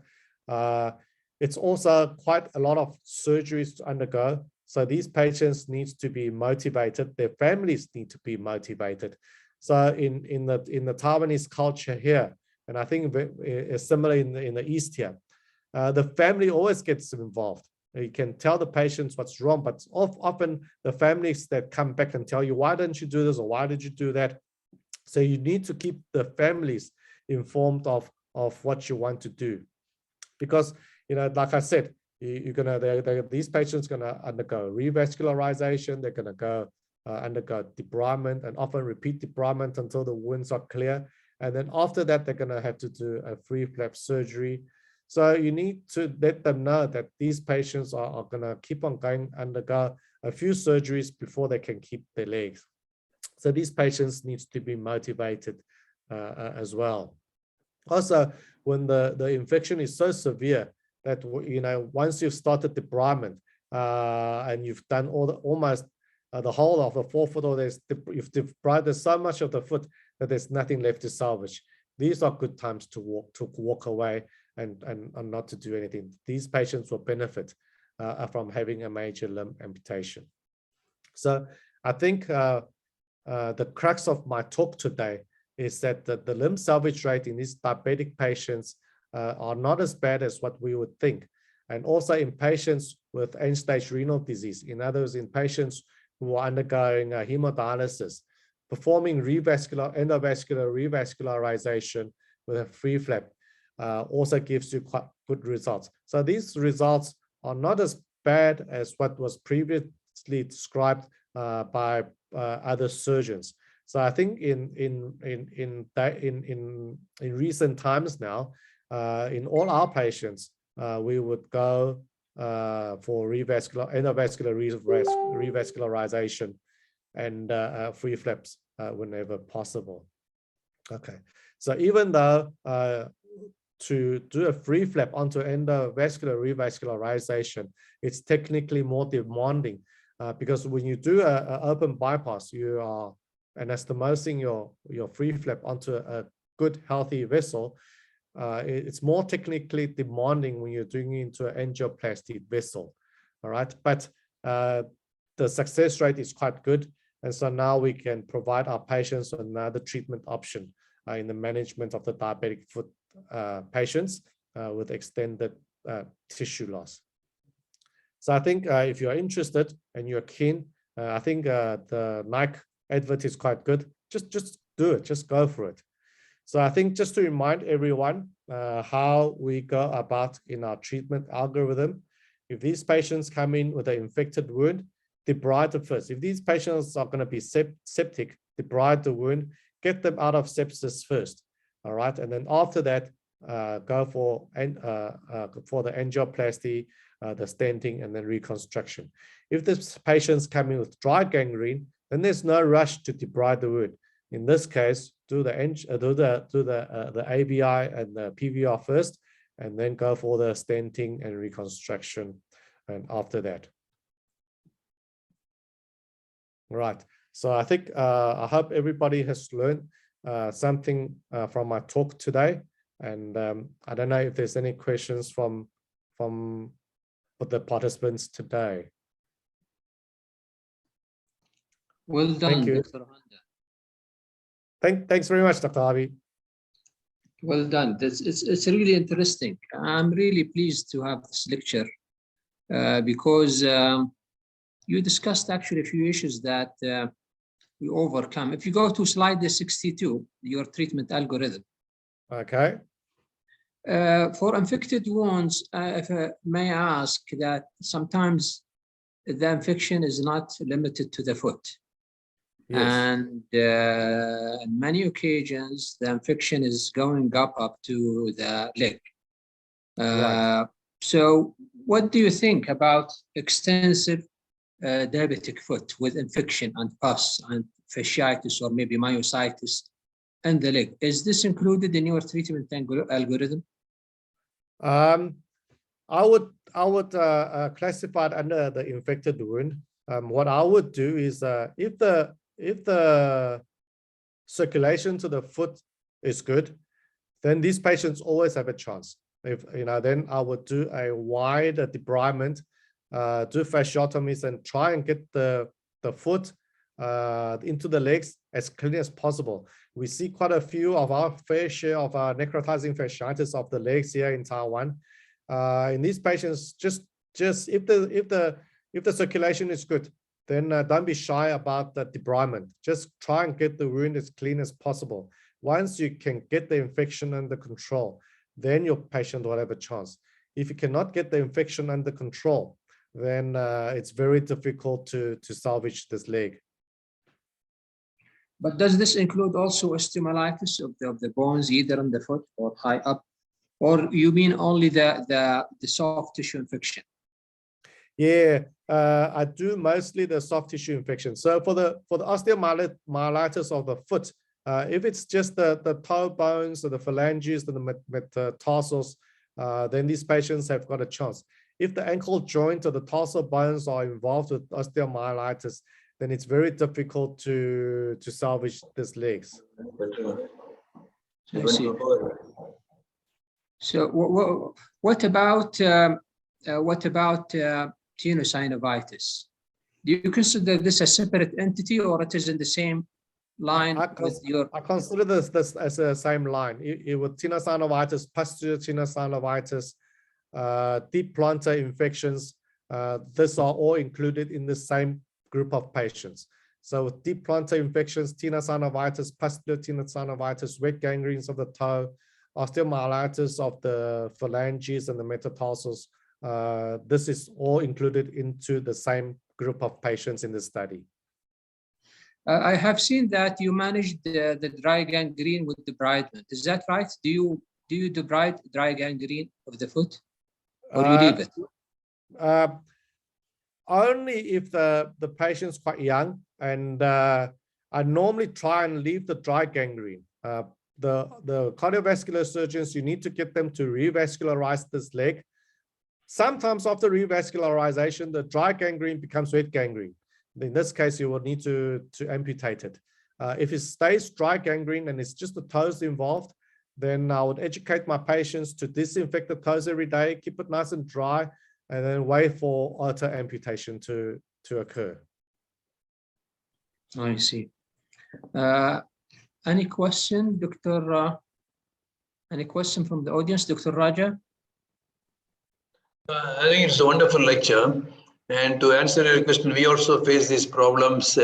It's also quite a lot of surgeries to undergo. So these patients need to be motivated. Their families need to be motivated. So in the Taiwanese culture here, and I think it's similar in the East here, the family always gets involved. You can tell the patients what's wrong, but often the families that come back and tell you, why didn't you do this or why did you do that? So you need to keep the families informed of what you want to do. Because, like I said, these patients are going to undergo revascularization. They're going to undergo debridement and often repeat debridement until the wounds are clear. And then after that, they're going to have to do a free flap surgery. So you need to let them know that these patients are going to keep on undergo a few surgeries before they can keep their legs. So these patients need to be motivated as well. Also, when the infection is so severe that once you've started debridement and you've done almost the whole of the forefoot, or you've debrided so much of the foot that there's nothing left to salvage, these are good times to walk away and not to do anything. These patients will benefit from having a major limb amputation. So I think the crux of my talk today is that the limb salvage rate in these diabetic patients are not as bad as what we would think. And also in patients with end-stage renal disease, in other words, in patients who are undergoing hemodialysis, performing endovascular revascularization with a free flap also gives you quite good results. So these results are not as bad as what was previously described by other surgeons. So I think in recent times now, in all our patients, we would go for endovascular revascularization and free flaps whenever possible. Okay, so even though to do a free flap onto endovascular revascularization, it's technically more demanding because when you do an open bypass, you are anastomosing your free flap onto a good healthy vessel. It's more technically demanding when you're doing it into an angioplasty vessel. All right, but the success rate is quite good. And so now we can provide our patients another treatment option in the management of the diabetic foot patients with extended tissue loss. So I think if you're interested and you're keen, I think the Nike advert is quite good. Just do it, just go for it. So I think just to remind everyone how we go about in our treatment algorithm, if these patients come in with an infected wound, debride it first. If these patients are going to be septic, debride the wound, get them out of sepsis first. All right, and then after that, go for the angioplasty, the stenting, and then reconstruction. If the patients come in with dry gangrene, then there's no rush to debride the wound. In this case, do the ABI and the PVR first, and then go for the stenting and reconstruction, and after that. Right. So I think I hope everybody has learned something from my talk today, and I don't know if there's any questions from the participants today. Well done, Thank you. Dr. Handa. Thanks very much, Dr. Avi. Well done. It's really interesting. I'm really pleased to have this lecture because you discussed actually a few issues that we overcome. If you go to slide 62, your treatment algorithm. Okay. For infected wounds, if I may ask that sometimes the infection is not limited to the foot. Yes. And on many occasions, the infection is going up to the leg. Right. So what do you think about extensive diabetic foot with infection and pus and fasciitis or maybe myositis and the leg? Is this included in your treatment algorithm? I would classify it under the infected wound. What I would do is if the circulation to the foot is good, then these patients always have a chance. If then I would do a wide debridement, do fasciotomies, and try and get the foot into the legs as clean as possible. We see quite a few of our fair share of necrotizing fasciitis of the legs here in Taiwan. In these patients, just if the circulation is good, then don't be shy about the debridement. Just try and get the wound as clean as possible. Once you can get the infection under control, then your patient will have a chance. If you cannot get the infection under control, then it's very difficult to salvage this leg. But does this include also osteomyelitis of the bones, either on the foot or high up? Or you mean only the soft tissue infection? Yeah, I do mostly the soft tissue infection. So for the osteomyelitis of the foot, if it's just the toe bones or the phalanges and the metatarsals, then these patients have got a chance. If the ankle joint or the tarsal bones are involved with osteomyelitis, then it's very difficult to salvage these legs. I see. So what about tenosynovitis? Do you consider this a separate entity, or it is in the same line with your? I consider this as the same line. With tenosynovitis, pustular tenosynovitis, deep plantar infections, these are all included in the same group of patients. So with deep plantar infections, tenosynovitis, pustular tenosynovitis, wet gangrenes of the toe, osteomyelitis of the phalanges and the metatarsals, this is all included into the same group of patients in the study. I have seen that you managed the dry gangrene with debridement. Is that right? Do you debride dry gangrene of the foot, or you leave it? Only if the patient's quite young, and I normally try and leave the dry gangrene. The cardiovascular surgeons, you need to get them to revascularize this leg. Sometimes after revascularization, the dry gangrene becomes wet gangrene. In this case, you will need to amputate it. If it stays dry gangrene and it's just the toes involved, then I would educate my patients to disinfect the toes every day, keep it nice and dry, and then wait for auto amputation to occur. I see. Any question, Dr. Any question from the audience, Dr. Raja? I think it's a wonderful lecture. And to answer your question, we also face these problems,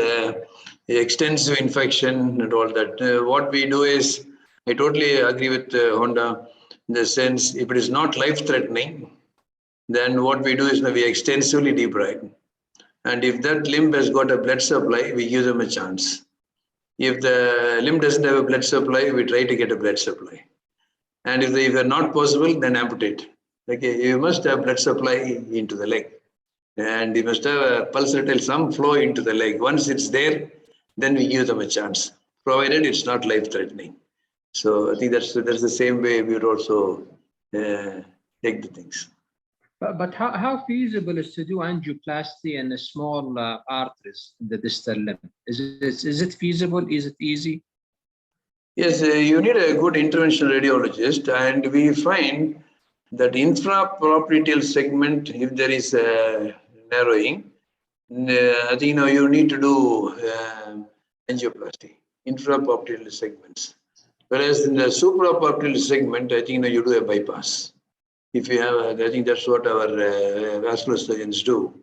extensive infection and all that. What we do is, I totally agree with Honda in the sense, if it is not life-threatening, then what we do is we extensively debride. And if that limb has got a blood supply, we give them a chance. If the limb doesn't have a blood supply, we try to get a blood supply. And if they're not possible, then amputate. Okay, you must have blood supply into the leg. And you must have a pulsatile, some flow into the leg. Once it's there, then we give them a chance, provided it's not life-threatening. So I think that's the same way we would also take the things. But how feasible is to do angioplasty in the small arteries in the distal limb? Is it feasible? Is it easy? Yes, you need a good interventional radiologist, and we find that infrapopliteal segment, if there is a narrowing, I think you need to do angioplasty, infrapopliteal segments. Whereas in the suprapopliteal segment, I think you do a bypass. If you have, I think that's what our vascular surgeons do.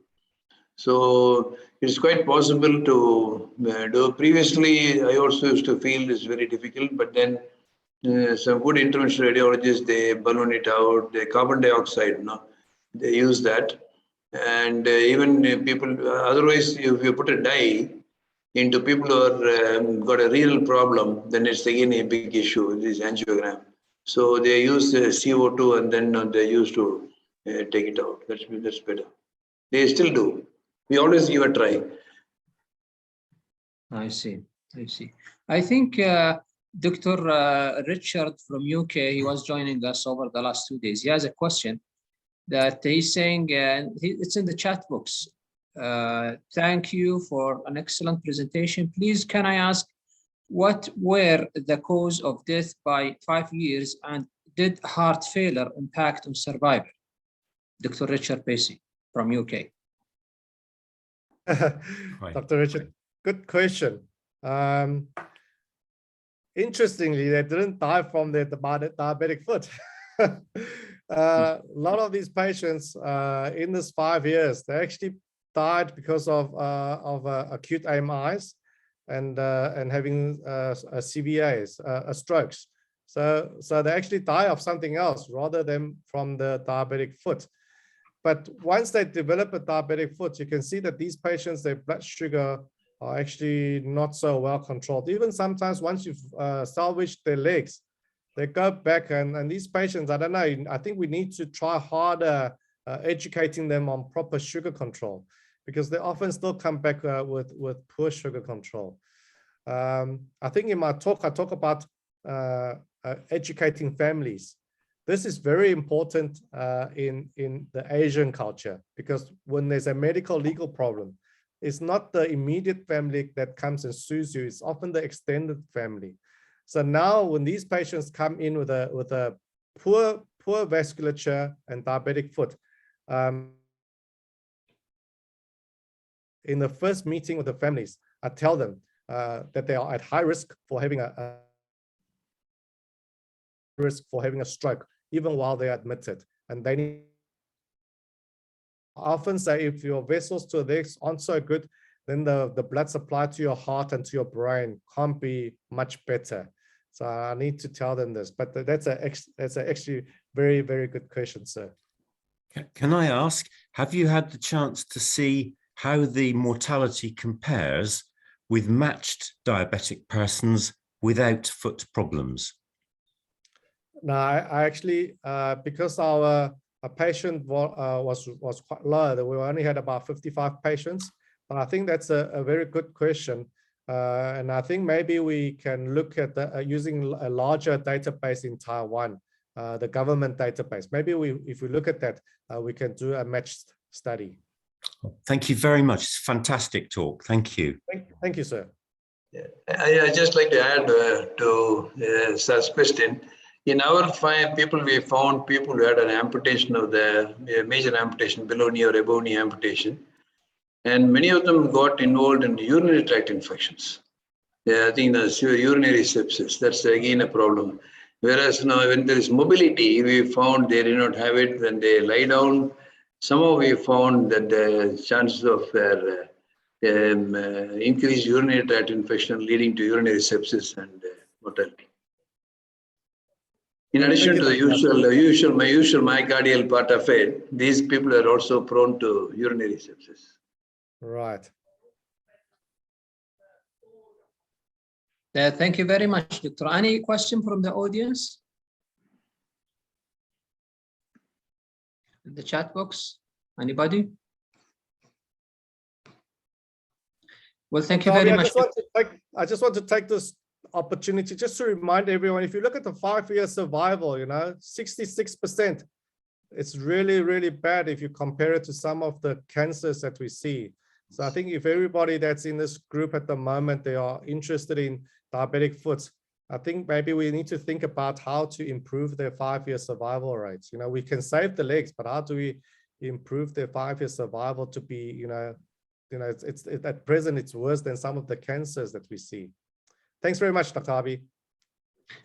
So it's quite possible to do. Previously, I also used to feel it's very difficult, but then some good interventional radiologists, they balloon it out, the carbon dioxide, they use that. And even people, otherwise, if you put a dye into people who are got a renal problem, then it's again a big issue, this angiogram. So they use CO2 and then they used to take it out. That's better. They still do. We always give a try. I see. I think Dr. Richard from UK, he was joining us over the last 2 days. He has a question that he's saying, it's in the chat box. Thank you for an excellent presentation. Please, can I ask, what were the cause of death by 5 years, and did heart failure impact on survival? Dr. Richard Pacey from UK. Dr. Richard, good question. Interestingly, they didn't die from the diabetic foot. A lot of these patients in this 5 years, they actually died because of acute AMIs and having CVAs, strokes. So they actually die of something else rather than from the diabetic foot. But once they develop a diabetic foot, you can see that these patients, their blood sugar are actually not so well controlled. Even sometimes once you've salvaged their legs, they go back, and these patients, I don't know, I think we need to try harder educating them on proper sugar control, because they often still come back with poor sugar control. I think in my talk, I talk about educating families. This is very important in the Asian culture, because when there's a medical legal problem, it's not the immediate family that comes and sues you, it's often the extended family. So now when these patients come in with a poor vasculature and diabetic foot, in the first meeting with the families, I tell them that they are at high risk for having a stroke, even while they are admitted. And they need, I often say, if your vessels to the legs aren't so good, then the blood supply to your heart and to your brain can't be much better. So I need to tell them this, but that's actually very, very good question, sir. Can I ask, have you had the chance to see how the mortality compares with matched diabetic persons without foot problems? No, I actually, because our patient was quite low, that we only had about 55 patients, but I think that's a very good question. And I think maybe we can look at using a larger database in Taiwan, the government database. Maybe if we look at that, we can do a matched study. Thank you very much. It's a fantastic talk. Thank you. Thank you, sir. Yeah. I just like to add to Sir's question. In our 5 people, we found people who had an amputation of the major amputation, below knee or above knee amputation. And many of them got involved in urinary tract infections. Yeah, I think that's urinary sepsis. That's again a problem. Whereas now when there is mobility, we found they did not have it when they lie down. Somehow we found that the chances of increased urinary tract infection leading to urinary sepsis and mortality. In addition to the usual myocardial part of it, these people are also prone to urinary sepsis. Right. Thank you very much, Doctor. Any question from the audience? In the chat box? Anybody? Well, thank you very much. I just want to take this opportunity just to remind everyone, if you look at the 5-year survival, 66%, it's really, really bad if you compare it to some of the cancers that we see. So I think if everybody that's in this group at the moment, they are interested in diabetic foot, I think maybe we need to think about how to improve their 5-year survival rates. We can save the legs, but how do we improve their 5-year survival to be, it's at present, it's worse than some of the cancers that we see. Thanks very much, Dr. Abi.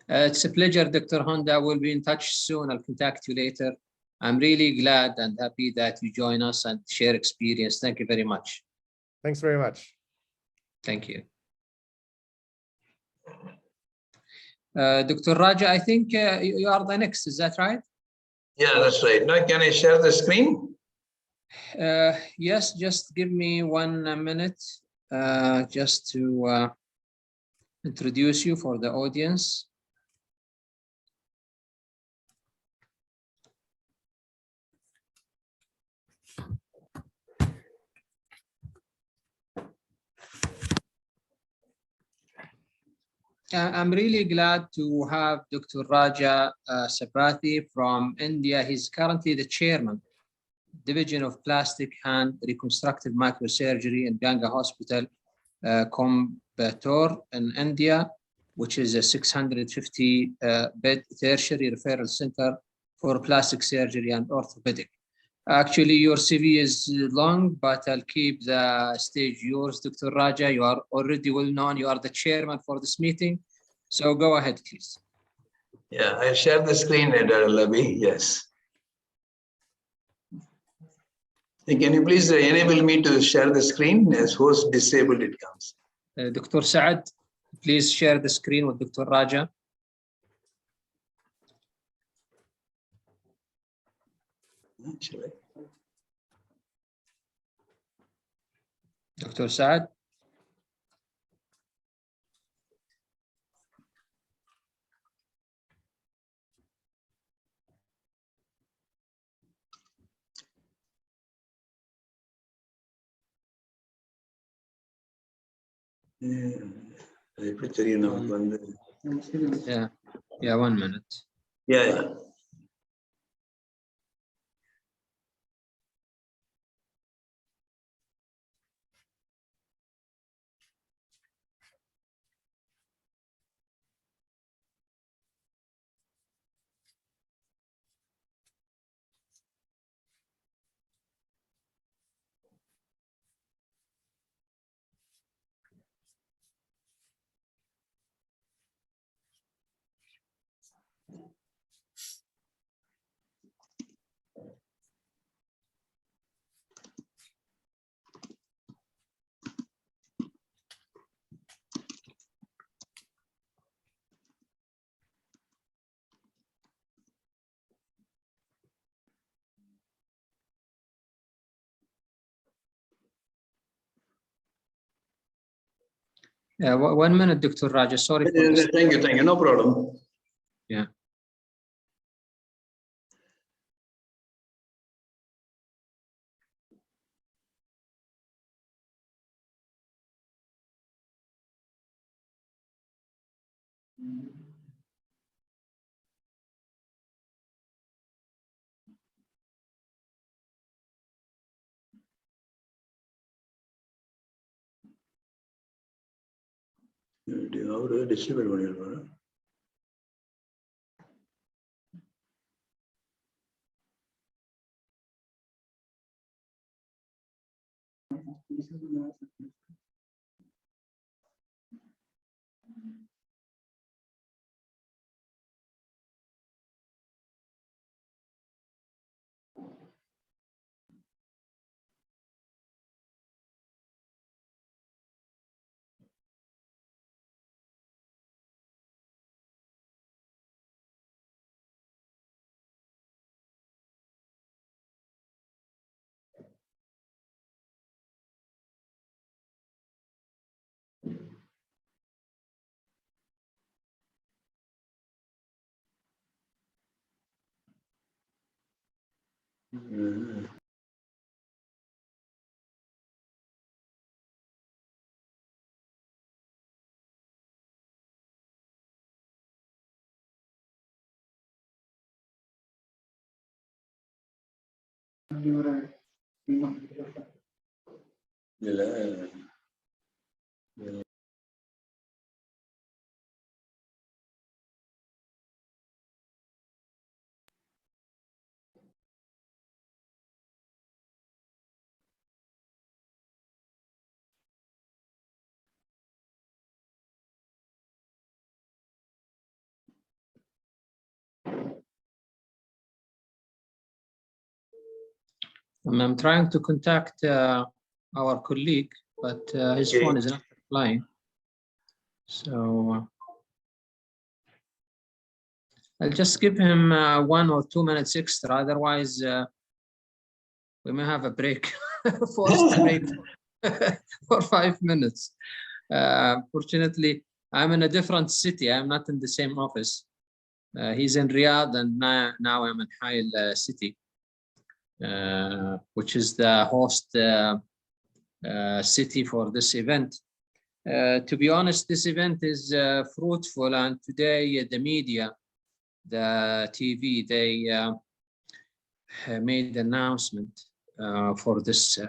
It's a pleasure, Dr. Honda. We'll be in touch soon. I'll contact you later. I'm really glad and happy that you join us and share experience. Thank you very much. Thanks very much. Thank you. Dr. Raja, I think you are the next, is that right? Yeah, that's right. Now, can I share the screen? Yes, just give me 1 minute just to introduce you for the audience. I'm really glad to have Dr. Raja Saprathi from India. He's currently the chairman, Division of Plastic Hand Reconstructive Microsurgery in Ganga Hospital, Coimbatore in India, which is a 650-bed tertiary referral center for plastic surgery and orthopedic. Actually, your CV is long, but I'll keep the stage yours, Dr. Raja. You are already well known. You are the chairman for this meeting. So go ahead, please. Yeah, I share the screen, Dr. Labi. Yes. Can you please enable me to share the screen? As host disabled, it comes. Dr. Saad, please share the screen with Dr. Raja. Dr. Saad. Yeah, 1 minute. Yeah. Yeah, 1 minute, Dr. Raja. Sorry for this. Thank you, no problem. Yeah. I'm trying to contact our colleague, but his phone is not replying. So I'll just give him 1 or 2 minutes extra. Otherwise, we may have a break, forced break for 5 minutes. Fortunately, I'm in a different city. I'm not in the same office. He's in Riyadh, and now I'm in Hail City, which is the host city for this event. To be honest, this event is fruitful, and today the media, the TV, they made the announcement for this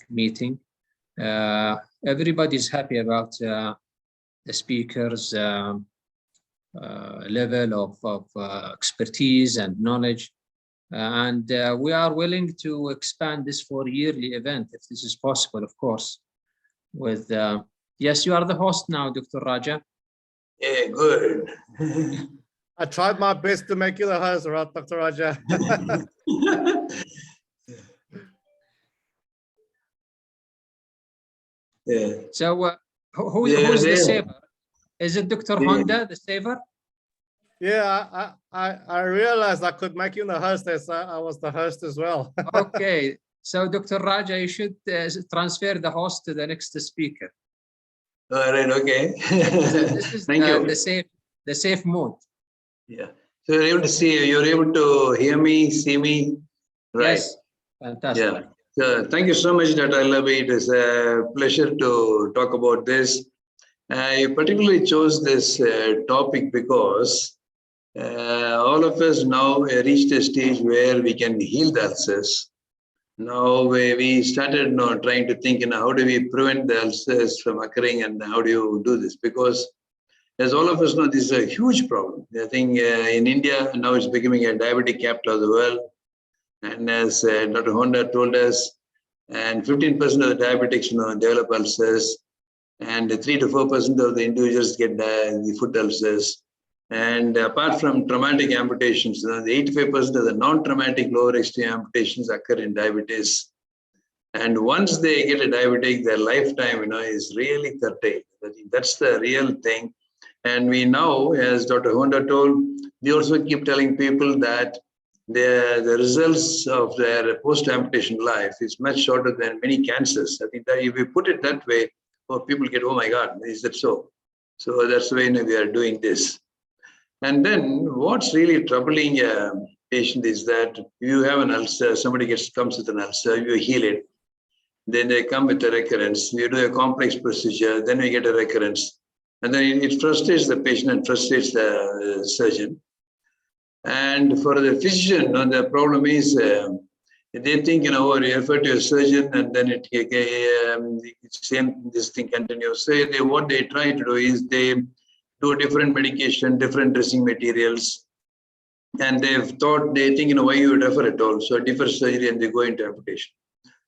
meeting. Everybody's happy about the speaker's level of expertise and knowledge. And we are willing to expand this for a yearly event, if this is possible, of course. With yes, you are the host now, Dr. Raja. Yeah, good. I tried my best to make you the host, right, Dr. Raja? Yeah. So who's the saver? Is it Dr. Honda, the saver? Yeah, I realized I could make you the host as I was the host as well. Okay, so Dr. Raja, you should transfer the host to the next speaker. All right, okay. This is Thank you. the safe mode. Yeah. So you're able to see, you're able to hear me, see me, right? Yes, fantastic. Yeah. So thank you so much, Dr. Alabi. It is a pleasure to talk about this. I particularly chose this topic because all of us now reached a stage where we can heal the ulcers. Now we started trying to think, how do we prevent the ulcers from occurring, and how do you do this? Because as all of us know, this is a huge problem. I think in India now it's becoming a diabetic capital of the world. And as Dr. Honda told us, and 15% of the diabetics develop ulcers, and 3 to 4% of the individuals get the foot ulcers. And apart from traumatic amputations, the 85% of the non-traumatic lower extremity amputations occur in diabetes. And once they get a diabetic, their lifetime, is really curtailed. I think that's the real thing. And we now, as Dr. Honda told, we also keep telling people that the results of their post-amputation life is much shorter than many cancers. I think that if we put it that way, people get, oh my God, is that so? So that's why we are doing this. And then what's really troubling a patient is that you have an ulcer, somebody comes with an ulcer, you heal it. Then they come with a recurrence. You do a complex procedure, then we get a recurrence. And then it frustrates the patient and frustrates the surgeon. And for the physician, the problem is they think, we refer to a surgeon and then this thing continues. So what they try to do is they do different medication, different dressing materials. And they think, why you would refer at all? So defer surgery and they go into amputation.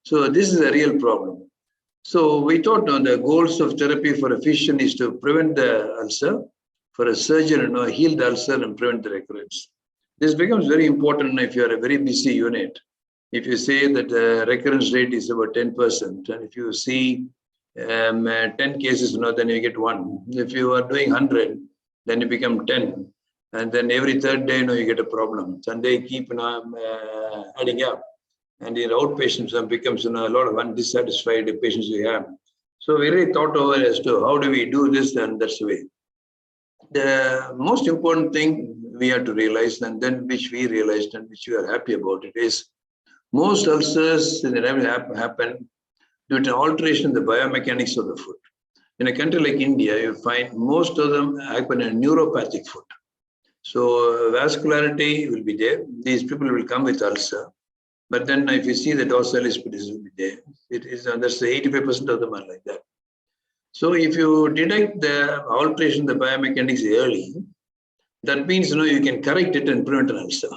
So this is a real problem. So we thought the goals of therapy for a physician is to prevent the ulcer, for a surgeon, heal the ulcer and prevent the recurrence. This becomes very important if you are a very busy unit. If you say that the recurrence rate is about 10%, and if you see 10 cases, then you get 1. If you are doing 100, then you become 10. And then every third day, you get a problem. And they keep adding up. And in outpatients, becomes a lot of undissatisfied patients we have. So we really thought over as to how do we do this, and that's the way. The most important thing we have to realize, and then which we realized and which we are happy about it, is most ulcers happen due to alteration in the biomechanics of the foot. In a country like India, you find most of them happen in neuropathic foot. So vascularity will be there. These people will come with ulcer. But then if you see the dorsalis pedis will be there, it is that's 85% of them are like that. So if you detect the alteration in the biomechanics early, that means you can correct it and prevent an ulcer.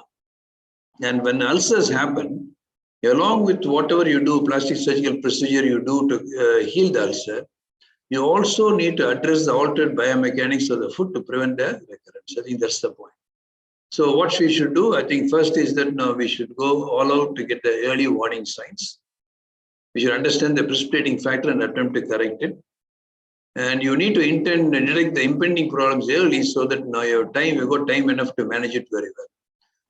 And when ulcers happen, along with whatever you do, plastic surgical procedure you do to heal the ulcer, you also need to address the altered biomechanics of the foot to prevent the recurrence. I think that's the point. So what we should do, I think first is that we should go all out to get the early warning signs. We should understand the precipitating factor and attempt to correct it. And you need to detect the impending problems early so that you've got time enough to manage it very well.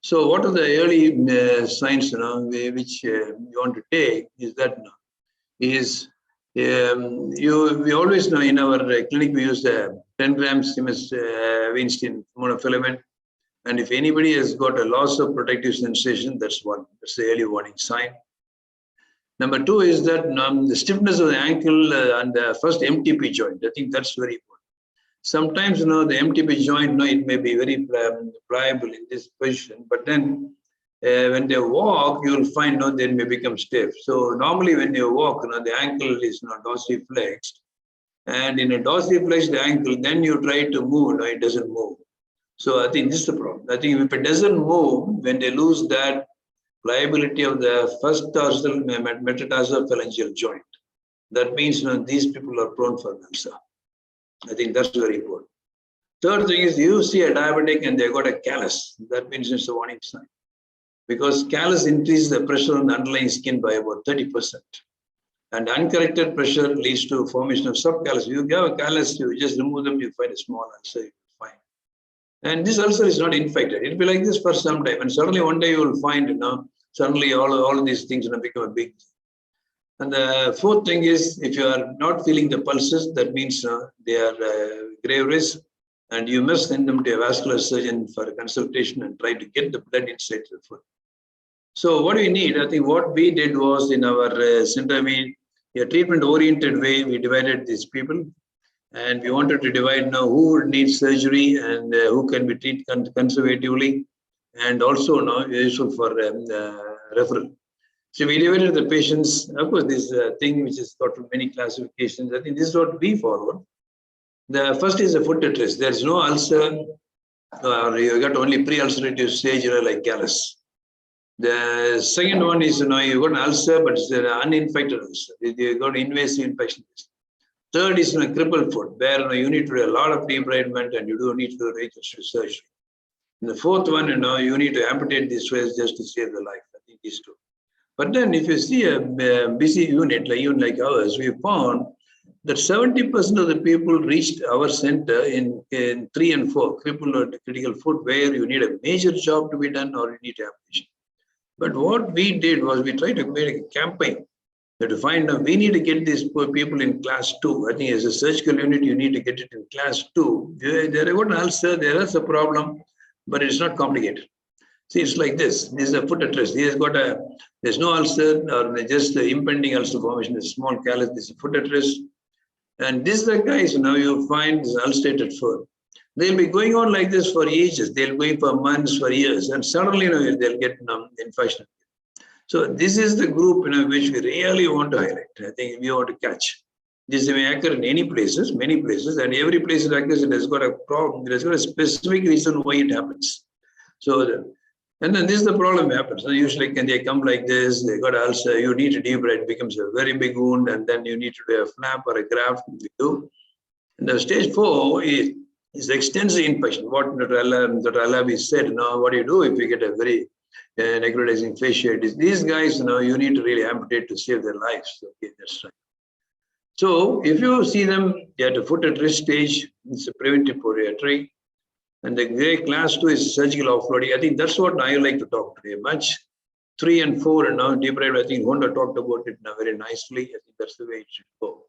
So what are the early signs which you want to take is that we always know in our clinic we use 10 grams Siemens Weinstein monofilament. And if anybody has got a loss of protective sensation, that's one. That's the early warning sign. Number 2 is that the stiffness of the ankle and the first MTP joint. I think that's very important. Sometimes, the MTP joint, it may be very pliable in this position, but then when they walk, you will find they may become stiff. So normally when you walk, the ankle is dorsiflexed. And in a dorsiflexed ankle, then you try to move, it doesn't move. So I think this is the problem. I think if it doesn't move, when they lose that pliability of the first tarsal metatarsophalangeal joint, that means these people are prone for ulcer. I think that's very important. Third thing is you see a diabetic and they got a callus. That means it's a warning sign. Because callus increases the pressure on the underlying skin by about 30%. And uncorrected pressure leads to formation of subcallus. You have a callus, you just remove them, you find a small ulcer, fine. And this ulcer is not infected. It will be like this for some time. And suddenly one day you will find, suddenly all of these things become a big thing. And the fourth thing is, if you are not feeling the pulses, that means they are grave risk, and you must send them to a vascular surgeon for a consultation and try to get the blood inside the foot. So what we need, I think what we did was in our center, a treatment-oriented way, we divided these people, and we wanted to divide who would need surgery and who can be treated conservatively, and also useful for referral. So we divided the patients. Of course, this thing which is got many classifications. I think this is what we followed. The first is a foot tetris. There is no ulcer, or you got only pre-ulcerative stage like callus. The second one is you got an ulcer, but it's an uninfected ulcer. You got invasive infection. Third is a crippled foot, where you need to do a lot of debridement and you don't need to do reconstructive surgery. And the fourth one, you need to amputate this waist just to save the life. I think these two. But then if you see a busy unit, even like ours, we found that 70% of the people reached our center in 3 and 4, crippled or critical foot, where you need a major job to be done or you need amputation. But what we did was we tried to make a campaign You have to find out, we need to get these poor people in class 2. I think as a surgical unit, you need to get it in class 2. There are an ulcer, there is a problem, but it's not complicated. See, it's like this. This is a foot at rest. He has got there's no ulcer or just the impending ulcer formation, a small callus, this is a foot at rest. And this is the guys, now you find this ulcerated foot. They'll be going on like this for ages. They'll go for months, for years, and suddenly they'll get infection. So this is the group which we really want to highlight. I think we want to catch. This may occur in many places, and every place it occurs, it has got a problem. It has got a specific reason why it happens. So, and then this is the problem happens. So usually, can they come like this? They got ulcer. You need to debride. It becomes a very big wound, and then you need to do a flap or a graft. We do. And the stage 4 is extensive infection. What Dr. Alabi said. Now, what do you do if you get a very necrotizing fasciitis? These guys, you need to really amputate to save their lives. Okay, that's right. So if you see them, they are at a foot at risk stage. It's a preventive podiatry. And the grade class 2 is surgical offloading. I think that's what I like to talk today much. 3 and 4 and now debride. I think Honda talked about it now very nicely. I think that's the way it should go.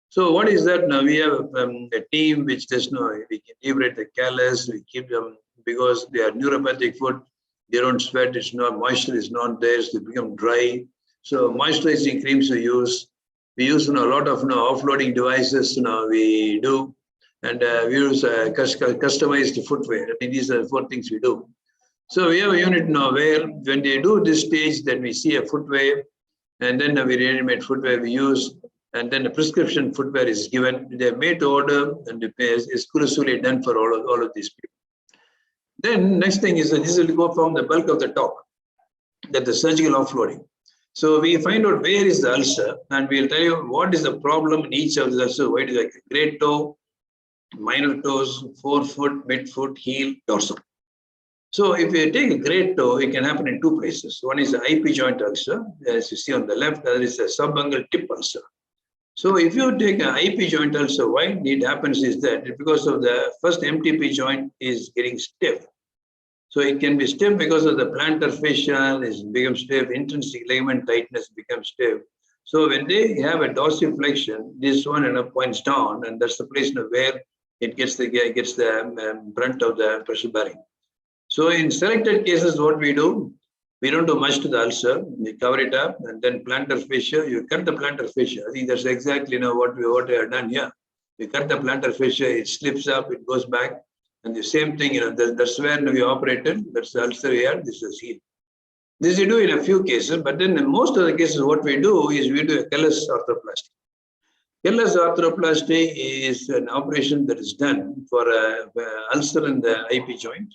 So what is that now? We have a team which does we can debride the callus. We keep them because they are neuropathic foot. They don't sweat. It's not moisture is not there. So they become dry. So moisturizing creams we use. We use a lot of offloading devices. We do. And we use customized footwear. I think these are the 4 things we do. So we have a unit now where when they do this stage, then we see a footwear, and then we reanimate footwear we use, and then the prescription footwear is given. They're made to order, and is exclusively done for all of these people. Then next thing is that this will go from the bulk of the talk, that the surgical offloading. So we find out where is the ulcer, and we'll tell you what is the problem in each of the ulcers. Why is it like great toe, minor toes, forefoot, midfoot, heel, dorsal. So if you take a great toe, it can happen in 2 places. One is the IP joint ulcer, as you see on the left. The other is a subungual tip ulcer. So if you take an IP joint ulcer, why it happens is that because of the first MTP joint is getting stiff. So it can be stiff because of the plantar fascia, it becomes stiff, intrinsic ligament tightness becomes stiff. So when they have a dorsiflexion, this one points down, and that's the place where it gets the brunt of the pressure bearing. So in selected cases, what we do, we don't do much to the ulcer. We cover it up, and then plantar fascia. You cut the plantar fascia. I think that's exactly what we have done here. We cut the plantar fascia. It slips up. It goes back, and the same thing. That's where we operated. That's the ulcer here. This is heel. This we do in a few cases, but then in most of the cases, what we do is we do a callus arthroplasty. Callus arthroplasty is an operation that is done for ulcer in the IP joint.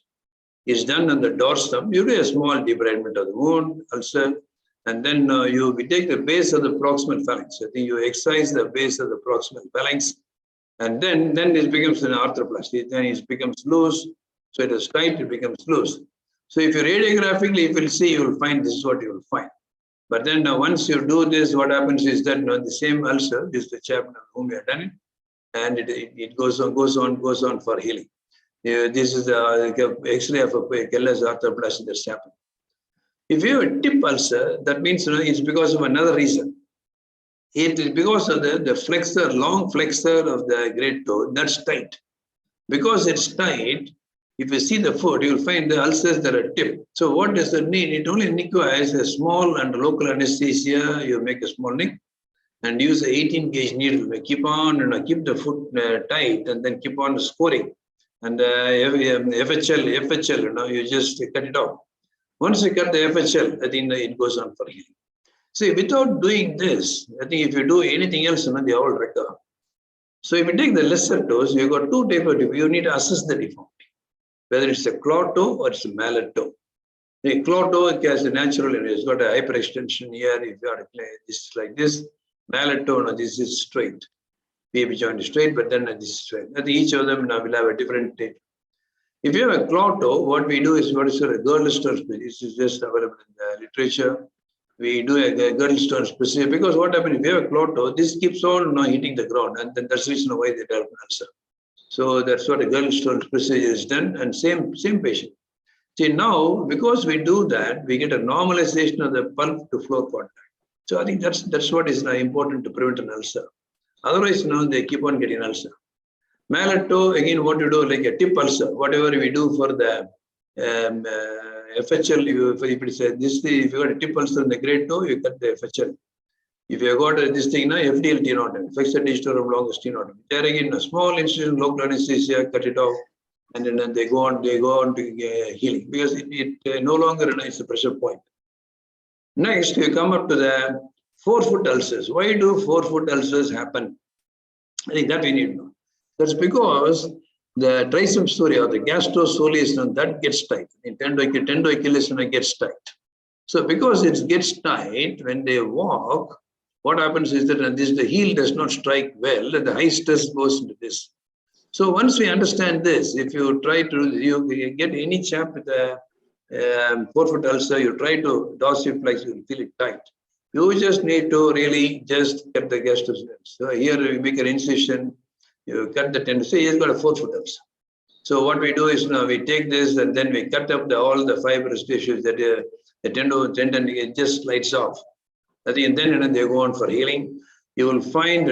It's done on the dorsum. You do a small debridement of the wound, ulcer, and then we take the base of the proximal phalanx. I think you excise the base of the proximal phalanx, and then it becomes an arthroplasty. Then it becomes loose. So it is tight, it becomes loose. So if you radiographically, if you will see, you will find this is what you will find. But then once you do this, what happens is that the same ulcer, this is the chap whom we have done it, and it goes on for healing. This is the X-ray of a callus arthroplasty that's happened. If you have a tip ulcer, that means it's because of another reason. It is because of the flexor, long flexor of the great toe, that's tight. Because it's tight, if you see the foot, you will find the ulcers that are tipped. So what does that mean? It only requires a small and local anesthesia. You make a small nick and use an 18-gauge needle. Keep on keep the foot tight, and then keep on scoring. And FHL, you just cut it off. Once you cut the FHL, I think it goes on for healing. See, without doing this, I think if you do anything else, they all recover. So if you take the lesser toes, you've got 2 types of deformity. You need to assess the deformity, whether it's a claw toe or it's a mallet toe. The claw toe has a natural, it's got a hyperextension here. If you are to play this like this, mallet toe, this is straight. PAP joint is straight, but then this is straight. I think each of them will have a different tape. If you have a claw toe, what we do is what is called a girdle stone specific. This is just available in the literature. We do a girdle stone specific because what happens if you have a claw toe, this keeps on hitting the ground, and then that's the reason why they develop an ulcer. So that's what a girdle stone specific is done, and same patient. See, now because we do that, we get a normalization of the pulp to floor contact. So I think that's what is important to prevent an ulcer. Otherwise, they keep on getting ulcer. Mallet toe, again, what you do, like a tip ulcer, whatever we do for the FHL, if it's if you got a tip ulcer in the great toe, you cut the FHL. If you got this thing, FDL tenotum, fixed digital longus tenotum. There again, a small incision, local anesthesia, cut it off, and then they go on to healing because it no longer is a pressure point. Next, you come up to the 4-foot ulcers. Why do 4-foot ulcers happen? I think that we need to know. That's because the triceps story or the gastrosoleus, that gets tight. In tendo-Achilles gets tight. So because it gets tight, when they walk, what happens is that the heel does not strike well, and the high stress goes into this. So once we understand this, if you try to you get any chap with a 4-foot ulcer, you try to dorsiflex, you feel it tight. You just need to really just cut the gastrosoleus. So here we make an incision, you cut the tendon. Say he's got a 4-foot ulcer. So what we do is we take this and then we cut up all the fibrous tissues that the tendon it just slides off. And then they go on for healing. You will find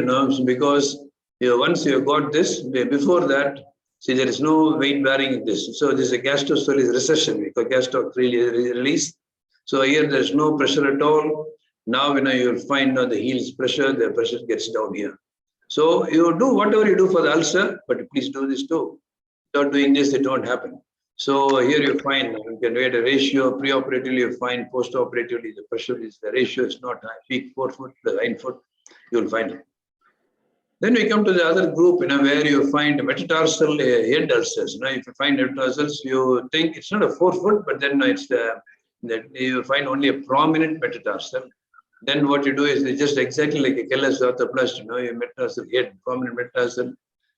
because once you got this, before that, see there is no weight bearing in this. So this is a gastrosoleus recession because gastro release. So here there is no pressure at all. Now you will find the heel's pressure, the pressure gets down here. So you do whatever you do for the ulcer, but please do this too. Without doing this, it won't happen. So here you find you can get a ratio preoperatively, you find postoperatively the pressure is the ratio is not high, peak 4-foot, the hind foot, you will find it. Then we come to the other group, where you find metatarsal head ulcers. If you find metatarsals, you think it's not a 4-foot, but then it's that you find only a prominent metatarsal. Then what you do is just exactly like a Keller's orthoplast, your metatarsal head, prominent metatarsal.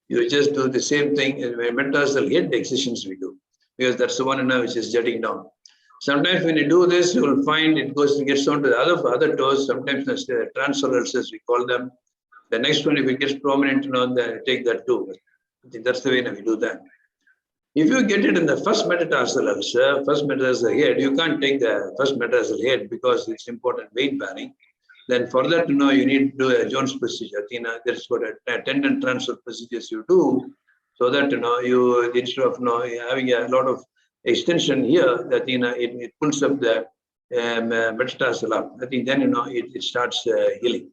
You just do the same thing in metatarsal head excisions we do, because that's the one which is jutting down. Sometimes when you do this, you will find it gets on to the other toes. Sometimes that's the transverse ulcers, we call them. The next one, if it gets prominent, take that too. I think that's the way we do that. If you get it in the first metatarsal ulcer, first metatarsal head, you can't take the first metatarsal head because it's important weight bearing. Then for that, you need to do a Jones procedure. I think there's what a tendon transfer procedures you do, so that you instead of having a lot of extension here, that it pulls up the metatarsal up. I think then it starts healing.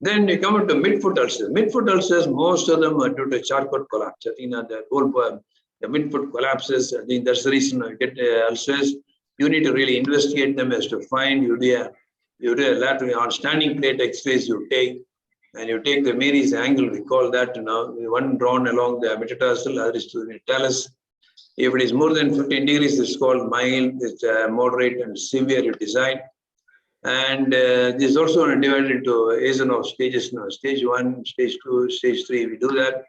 Then you come into midfoot ulcers. Midfoot ulcers, most of them are due to Charcot collapse. I think the whole the midfoot collapses. I think that's the reason you get ulcers. You need to really investigate them as to find you do a lateral on standing plate X-rays you take, and you take the Mary's angle. We call that one drawn along the metatarsal, other is to the talus. If it is more than 15 degrees, it's called mild. It's moderate and severe. You decide. And this is also divided into Eisenhower stages. Stage 1, stage 2, stage 3. We do that.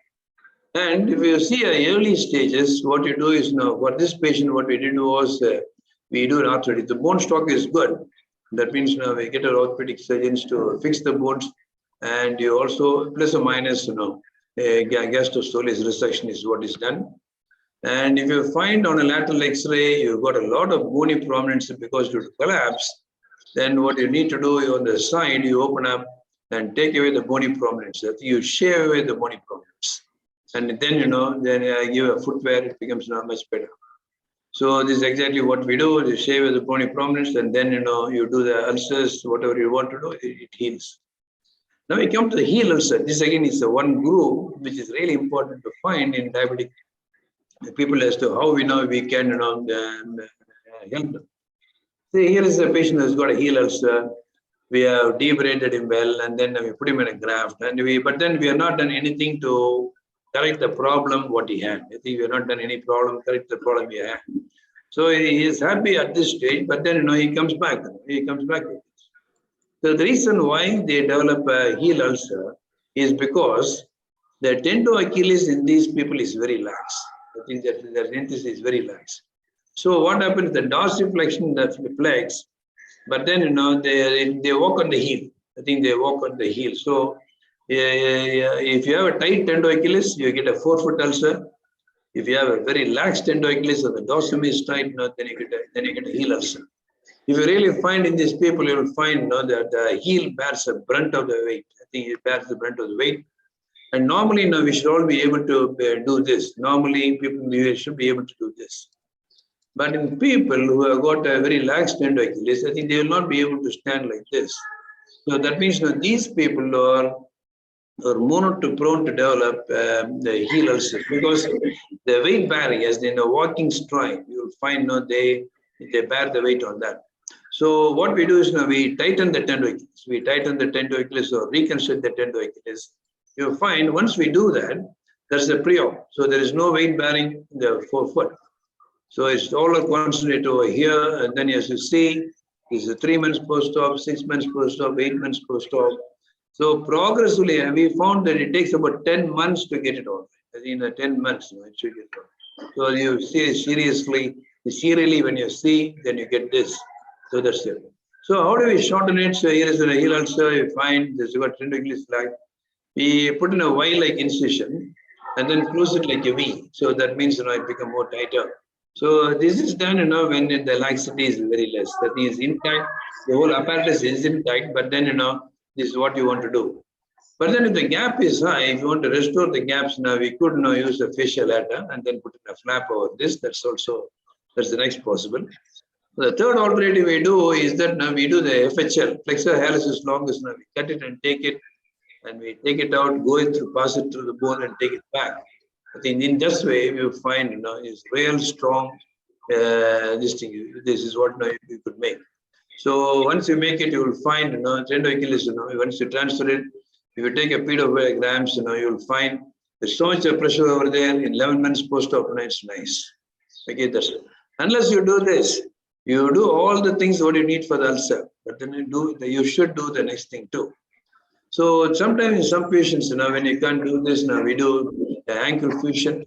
And if you see early stages, what you do is for this patient, what we did was we do an arthritis. The bone stock is good. That means we get our orthopedic surgeons to fix the bones, and you also plus or minus gastrosoleus resection is what is done. And if you find on a lateral X-ray you've got a lot of bony prominence because due to collapse, then what you need to do on the side, you open up and take away the bony prominence. You shave away the bony prominence, and then then I give a footwear. It becomes much better. So this is exactly what we do. You shave away the bony prominence, and then you do the ulcers, whatever you want to do, it heals. Now we come to the heel ulcer. This again is the one group which is really important to find in diabetic people as to how we can help them. See, here is a patient who's got a heel ulcer. We have debraided him well, and then we put him in a graft. But then we have not done anything to correct the problem what he had. I think we have not done any problem, correct the problem he had. So he is happy at this stage, but then he comes back. He comes back with it. So the reason why they develop a heel ulcer is because the tendo-Achilles in these people is very lax. I think that the dentist is very lax. So what happens? The dorsiflexion that flex, but then they walk on the heel. I think they walk on the heel. So if you have a tight tendo-Achilles, you get a 4-foot ulcer. If you have a very lax tendo-Achilles or the dorsum is tight, then you get a heel ulcer. If you really find in these people, you will find that the heel bears the brunt of the weight. I think it bears the brunt of the weight. And normally, we should all be able to do this. Normally, people in the US should be able to do this. But in people who have got a very lax tender Achilles, I think they will not be able to stand like this. So that means these people are more prone to develop the heel ulcers because the weight bearing, as in a walking stride, you will find they bear the weight on that. So what we do is we tighten the tender Achilles. We tighten the tender Achilles or reconstruct the tender Achilles. You'll find once we do that, there's a pre-op. So there is no weight bearing in the forefoot. So it's all concentrated over here. And then as you see, it's a 3 months post-op, 6 months post-op, 8 months post-op. So progressively, we found that it takes about 10 months to get it all. I think in 10 months, it should get all. So you see seriously, serially when you see, then you get this. So that's it. So how do we shorten it? So here is a heel ulcer. You find this got tender Achilles flag. We put in a Y-like incision and then close it like a V. So that means it become more tighter. So this is done when the laxity is very less. That means intact. The whole apparatus is intact, but then this is what you want to do. But then if the gap is high, if you want to restore the gaps, we could use a fascia lata and then put in a flap over this. That's the next possible. The third alternative we do is that we do the FHL, flexor hallucis longus. We cut it and take it, and we take it out, go it through, pass it through the bone, and take it back. I think in this way we find is real strong. This thing. This is what you could make. So once you make it, you will find tender Achilles. Once you transfer it, if you take a pedo grams, you will find there's so much pressure over there. In 11 months post-op, it's nice. Okay, that's it. Unless you do this, you do all the things what you need for the ulcer, but then you should do the next thing too. So sometimes in some patients, when you can't do this, we do the ankle fusion.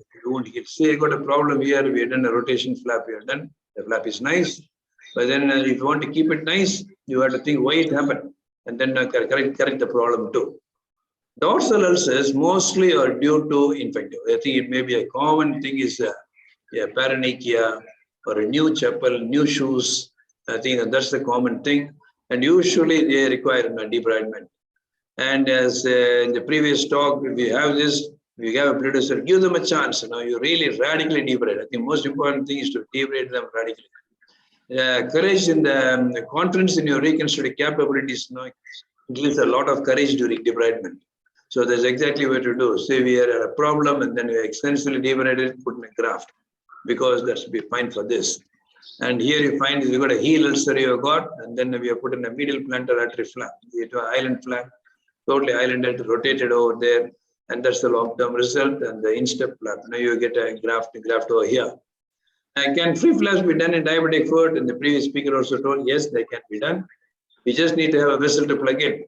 Say you got a problem here, we have done a rotation flap, we have done. The flap is nice. But then if you want to keep it nice, you have to think why it happened. And then correct the problem too. Dorsal ulcers mostly are due to infective. I think it may be a common thing is a paronychia or a new chapel, new shoes. I think that's the common thing. And usually they require debridement. And as in the previous talk, if you have this, we have a producer, give them a chance. You really radically debride. I think most important thing is to debride them radically. Courage in the confidence in your reconstructive capabilities gives a lot of courage during debridement. So that's exactly what to do. Say we are at a problem and then we extensively debride it, put in a graft, because that's be fine for this. And here you find you got a heel ulcer you have got, and then we have put in a medial plantar artery flap. We have an island flap, totally islanded, rotated over there, and that's the long-term result. And the instep flap. Now you get a graft over here. Can free flaps be done in diabetic foot? And the previous speaker also told, yes, they can be done. We just need to have a vessel to plug in.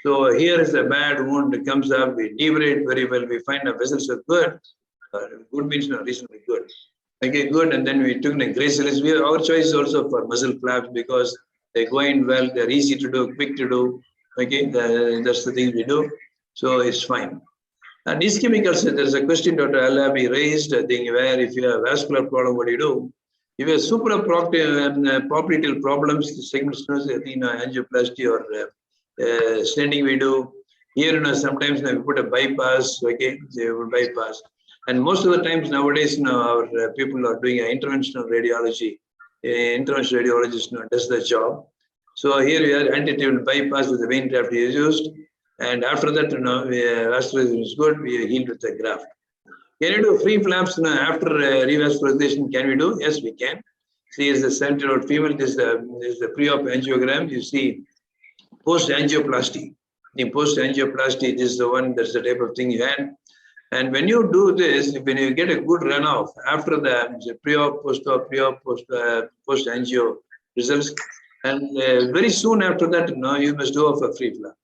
So here is a bad wound that comes up. We debride very well. We find the vessels are good. Good means reasonably good. Okay, good. And then we took the gracilis. Our choice is also for muscle flaps because they go in well. They're easy to do, quick to do. Okay, that's the thing we do. So it's fine. And ischemic ulcer, there's a question Dr. Alabi raised, I think, where if you have vascular problem, what do you do? If you have suprapopliteal problems, the segment stenosis, I think, angioplasty or stenting we do. Here, sometimes we put a bypass, okay, they will bypass. And most of the times nowadays, our people are doing interventional radiology. Interventional radiologist does the job. So here we are anti-table bypass with the vein graft is used. And after that, vascularization is good, we heal with the graft. Can you do free flaps after revascularization? Can we do? Yes, we can. See, is the 70-year-old female, this is the pre-op angiogram. You see post-angioplasty. The post-angioplasty, this is the one, that's the type of thing you had. And when you do this, when you get a good runoff after the pre-op, post-op, pre-op, post-angio results, and very soon after that, you must do a free flap.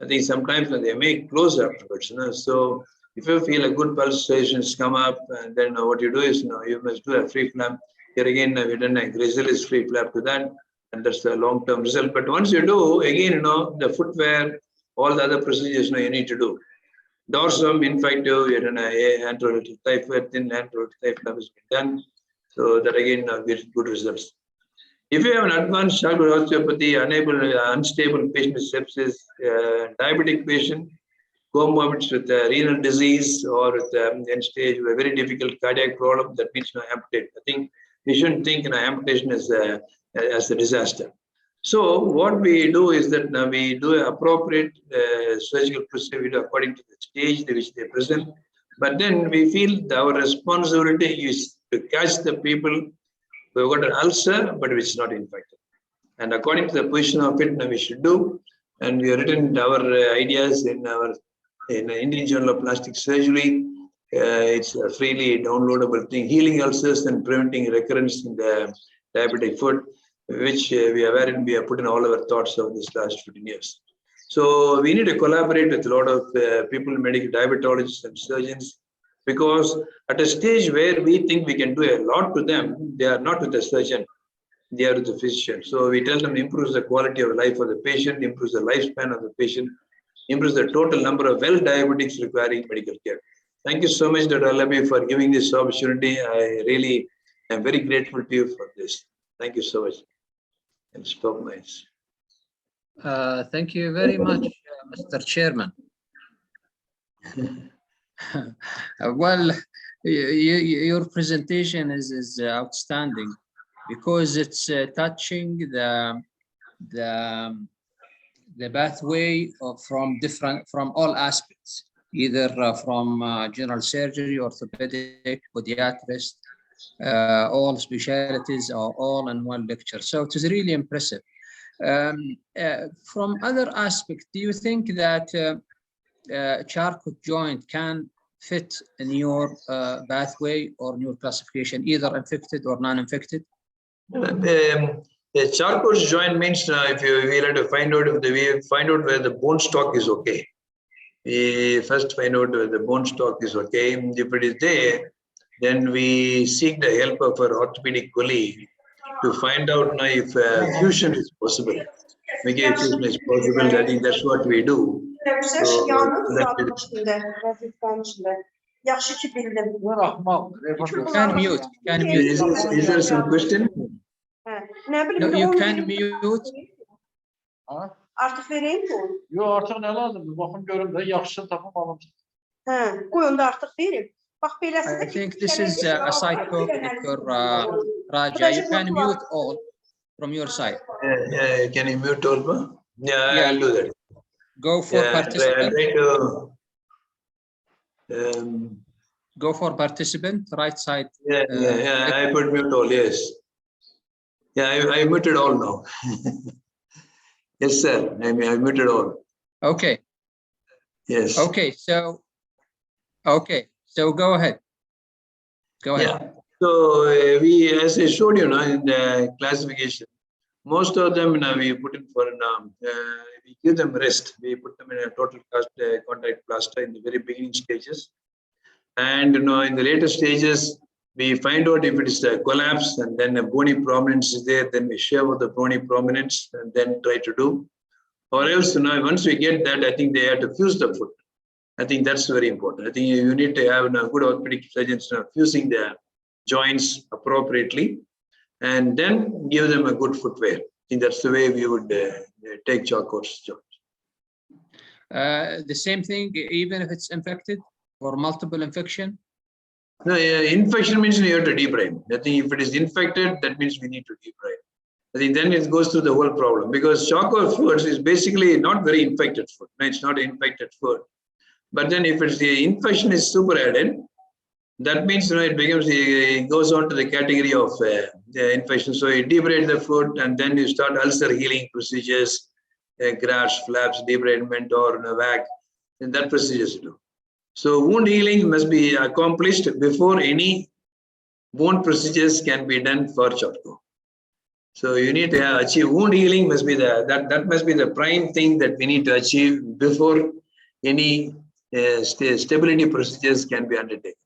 I think sometimes they may close afterwards. So if you feel a good pulsations come up, and then what you do is you must do a free flap. Here again, we've done a gracilis free flap to that, and that's the long-term result. But once you do, again, the footwear, all the other procedures you need to do. Dorsum, infective, you done a anterolateral thigh flap, thin anterolateral thigh flap has been done. So that again gives good results. If you have an advanced childhood osteopathy, unstable patient with sepsis, diabetic patient, comorbids with renal disease or with end stage with a very difficult cardiac problem, that means amputate. I think we shouldn't think amputation as a disaster. So what we do is that we do an appropriate surgical procedure according to the stage in which they present. But then we feel our responsibility is to catch the people who have got an ulcer but which is not infected. And according to the position of it, we should do. And we have written our ideas in Indian Journal of Plastic Surgery. It's a freely downloadable thing, healing ulcers and preventing recurrence in the diabetic foot, which we have put in all our thoughts of this last 15 years. So we need to collaborate with a lot of people, medical diabetologists and surgeons, because at a stage where we think we can do a lot to them, they are not with the surgeon, they are with the physician. So we tell them improves the quality of life of the patient, improves the lifespan of the patient, improves the total number of well diabetics requiring medical care. Thank you so much, Dr. Alabi, for giving this opportunity. I really am very grateful to you for this. Thank you so much. And stop my. Thank you very much, Mr. Chairman. Well, your presentation is outstanding because it's touching the pathway from all aspects, either from general surgery, orthopedic, pediatrist, all specialties are all in one lecture. So it is really impressive. From other aspects, do you think that Charcot joint can fit in your pathway or your classification, either infected or non-infected? A Charcot joint means if we like to find out where the bone stock is okay. We first find out whether the bone stock is okay. If it is there, then we seek the help of our orthopedic colleague to find out now if fusion is possible. Fusion is possible. I think that's what we do. So, Can mute. Is there some question? No, you can mute. Artık vereyim mi? Yok artık ne lazım? Bakın görün de yaxşı tapım alın. Koy onu da artık vereyim. Bak I think this is a side topic, Raja. You can mute all from your side. Can you mute all? Yeah, I'll do that. Go for participant. Go for participant, right side. Yeah, I put mute all, yes. Yeah, I muted all now. Yes, sir. I muted all. Okay. Yes. Okay, so go ahead. Go ahead. Yeah. So we, as I showed you, in the classification, most of them we put in for we give them rest. We put them in a total contact plaster in the very beginning stages, and in the later stages we find out if it is a collapse and then a bony prominence is there. Then we shave out the bony prominence and then try to do. Or else, once we get that, I think they have to fuse the foot. I think that's very important. I think you need to have good orthopedic surgeons fusing the joints appropriately, and then give them a good footwear. I think that's the way we would take Charcot's joint. The same thing, even if it's infected or multiple infection? No, infection means you have to debride. I think if it is infected, that means we need to debride. I think then it goes through the whole problem, because Charcot foot is basically not very infected foot. No, it's not an infected foot. But then if it's the infection is super added, that means it goes on to the category of the infection. So you debride the foot and then you start ulcer healing procedures, grafts, flaps, debridement or VAC, and that procedures you do. So wound healing must be accomplished before any bone procedures can be done for Charcot. So you need to achieve wound healing must be that must be the prime thing that we need to achieve before any stability procedures can be undertaken.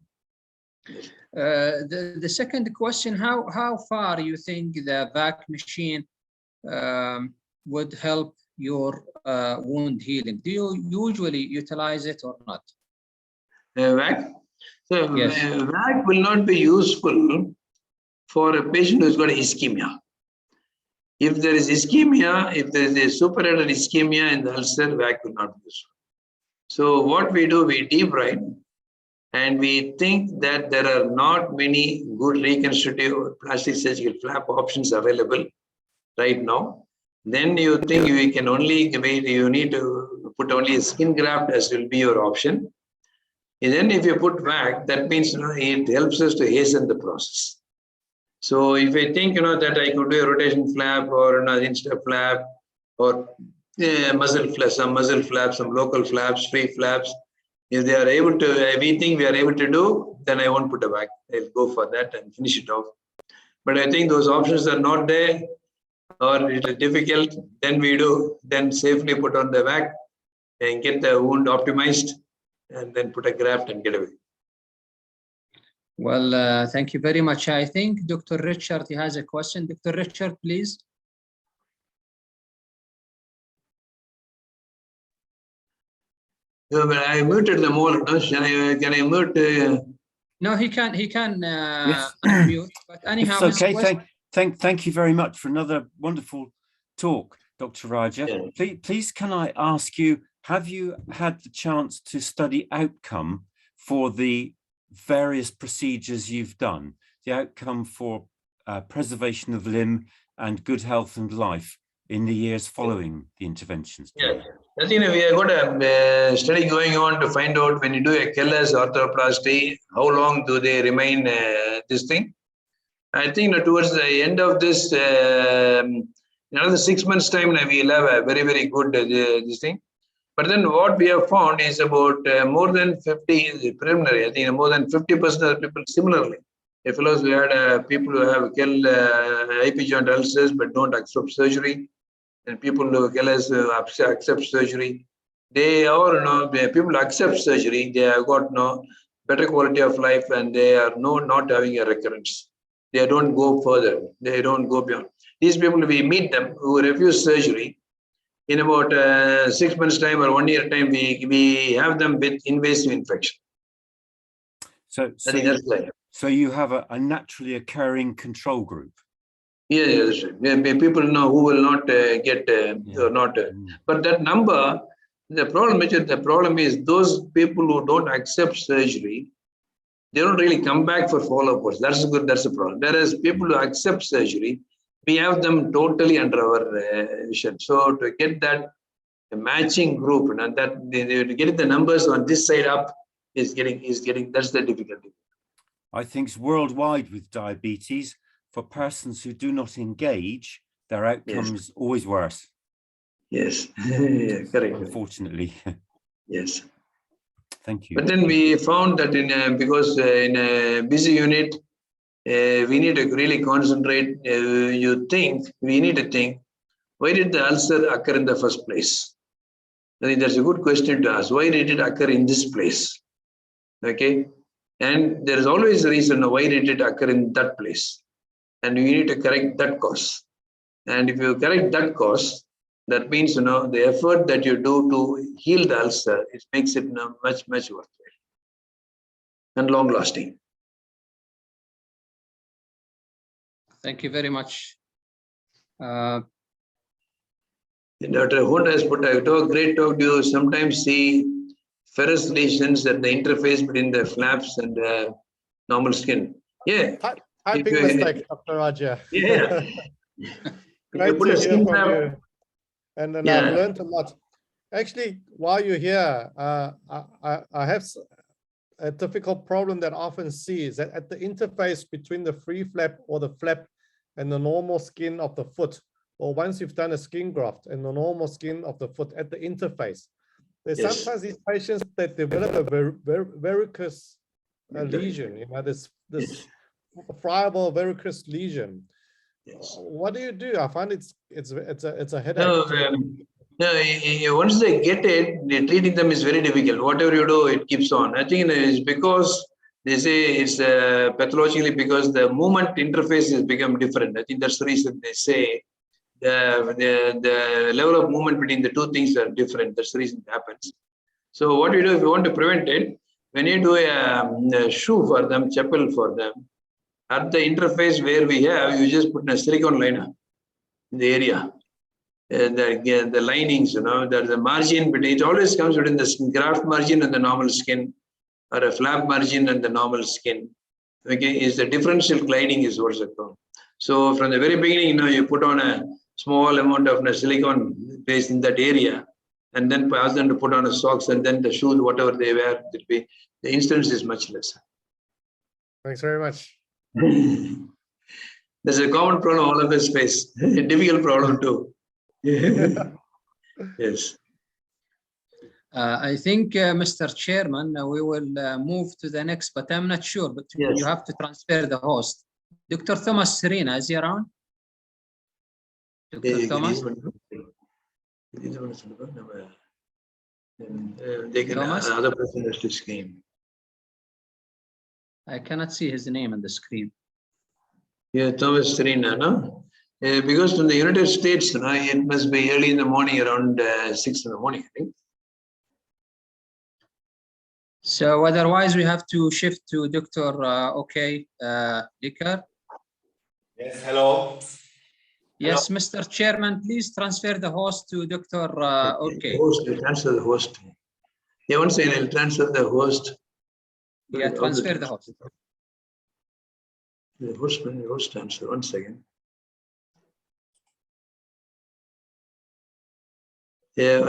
The second question, how far you think the VAC machine would help your wound healing? Do you usually utilize it or not? VAC? So yes. VAC will not be useful for a patient who's got ischemia. If there is ischemia, if there is a superadded ischemia in the ulcer, VAC will not be useful. So what we do, we debride, and we think that there are not many good reconstructive or plastic surgical flap options available right now. Then you think you can only wait, you need to put only a skin graft as will be your option. And then if you put VAC, that means it helps us to hasten the process. So if I think that I could do a rotation flap or insta flap or muzzle flap, some muzzle flaps, some local flaps, free flaps, if they are able to, we think we are able to do, then I won't put a VAC. I'll go for that and finish it off. But I think those options are not there or it is difficult. Then we do, then safely put on the VAC and get the wound optimized and then put a graft and get away. Well, thank you very much. I think Dr. Richard, he has a question. Dr. Richard, please. Yeah, but I muted them all. No? Can I mute? No, he can Yes. unmute. But anyhow, It's okay. his question- Thank you very much for another wonderful talk, Dr. Raja. Yeah. Please, can I ask you, have you had the chance to study outcome for the various procedures you've done, the outcome for preservation of limb and good health and life in the years following the interventions? Yeah, I think we have got a study going on to find out when you do a Keller's arthroplasty, how long do they remain this thing? I think towards the end of this, another 6 months time, we will have a very, very good this thing. But then what we have found is about more than 50 preliminary. I think more than 50% of the people similarly. If fellows, we had people who have IP joint ulcers but don't accept surgery, and people who accept surgery. They are people accept surgery. They have got better quality of life, and they are not having a recurrence. They don't go further. They don't go beyond. These people, we meet them who refuse surgery. In about 6 months' time or 1 year time, we have them with invasive infection. So you have a naturally occurring control group. Yeah, that's right. People know who will not get or not. But that number, the problem is those people who don't accept surgery, they don't really come back for follow-up. That's good. That's the problem. Whereas people who accept surgery, we have them totally under our vision. So to get that matching group, and that getting the numbers on this side up is getting that's the difficulty. I think it's worldwide with diabetes. For persons who do not engage, their outcome is always worse. Yes, yeah, correct. Unfortunately. Yes. Thank you. But then we found that because in a busy unit, we need to really concentrate. We need to think, why did the ulcer occur in the first place? I think that's a good question to ask. Why did it occur in this place? Okay. And there is always a reason why did it occur in that place. And you need to correct that cause. And if you correct that cause, that means the effort that you do to heal the ulcer, it makes it much, much worthwhile and long lasting. Thank you very much. Dr. Hunt has put a great talk. Do you sometimes see ferrous lesions at the interface between the flaps and the normal skin? Yeah. Typing mistake, Dr. Raja. Yeah. Great to hear from you. And then I've learned a lot. Actually, while you're here, I have a difficult problem that I often see is that at the interface between the free flap or the flap and the normal skin of the foot, or once you've done a skin graft and the normal skin of the foot at the interface, there's sometimes these patients that develop a varicose lesion, this friable varicose lesion. What do you do? I find it's a headache. No, once they get it, treating them is very difficult. Whatever you do, it keeps on. I think it's because they say it's pathologically because the movement interface has become different. I think that's the reason they say the level of movement between the two things are different. That's the reason it happens. So what you do if you want to prevent it, when you do a shoe for them, chapel for them, at the interface where we have, you just put a silicone liner. in the area. The linings, there's a margin, but it always comes between the graft margin and the normal skin, or a flap margin and the normal skin. Okay, is the differential gliding is what's it called. So from the very beginning, you put on a small amount of silicone paste in that area, and then ask them to put on a socks, and then the shoes, whatever they wear, the incidence is much less. Thanks very much. There's a common problem all of us face, a difficult problem too. Yes. I think, Mr. Chairman, we will move to the next, but I'm not sure, but Yes. you have to transfer the host. Dr. Thomas Serena, is he around? Dr. Thomas? They can, Thomas? other person has to screen. I cannot see his name on the screen. Yeah, Thomas Serena, no? Because from the United States, it must be early in the morning, around 6 in the morning, I think. So otherwise, we have to shift to Dr. Dicker. Yes, hello. Yes, Mr. Chairman, please transfer the host to Dr. Host, transfer the host. Yeah, one second, I'll transfer the host. Yeah, transfer the host. The host transfer, 1 second. Yeah,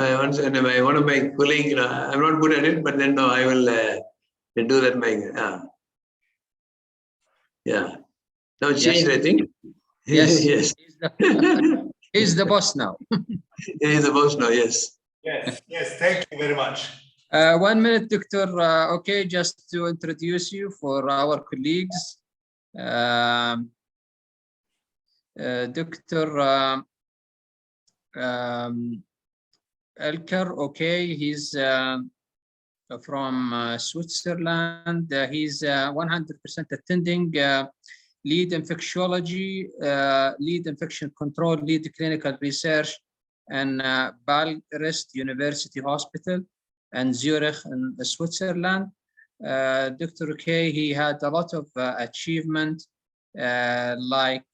one of my colleagues, I'm not good at it, but then I will do that. Yeah. Now it's changed, I think. Yes. Yes. He's the boss now. He's the boss now, yes. Yes, thank you very much. 1 minute, Dr. Just to introduce you for our colleagues. Dr. Elker, he's from Switzerland. He's 100% attending lead infectiology, lead infection control, lead clinical research, and Balgrist University Hospital and Zurich in Switzerland. Dr. K, he had a lot of achievement, like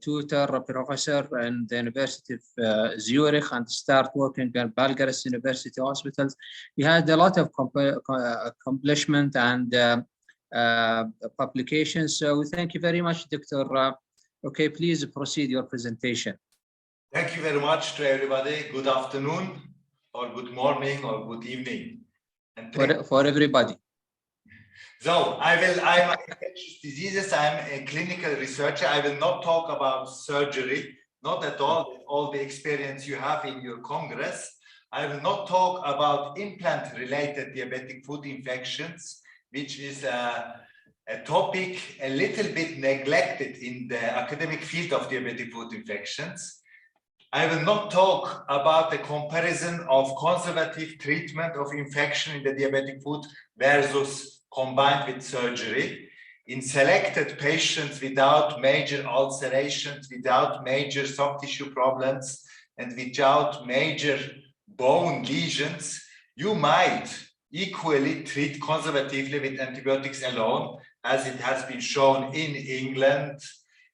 tutor professor in the University of Zurich, and start working at Balgrist University Hospitals. He had a lot of accomplishment and publications. So thank you very much, Dr. Please proceed your presentation. Thank you very much to everybody. Good afternoon, or good morning, or good evening. And for everybody. So I'm infectious diseases. I'm a clinical researcher. I will not talk about surgery, not at all the experience you have in your Congress. I will not talk about implant-related diabetic foot infections, which is a topic a little bit neglected in the academic field of diabetic foot infections. I will not talk about the comparison of conservative treatment of infection in the diabetic foot versus combined with surgery in selected patients without major ulcerations, without major soft tissue problems, and without major bone lesions. You might equally treat conservatively with antibiotics alone, as it has been shown in England,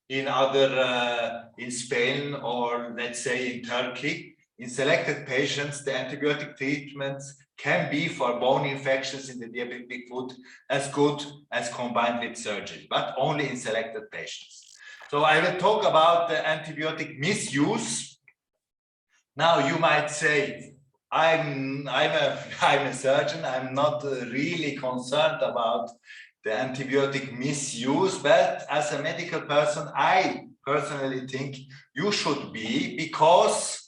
in in Spain, or let's say in Turkey. In selected patients, the antibiotic treatments can be for bone infections in the diabetic foot as good as combined with surgery, but only in selected patients. So I will talk about the antibiotic misuse. Now you might say, I'm a surgeon, I'm not really concerned about the antibiotic misuse, but as a medical person, I personally think you should be, because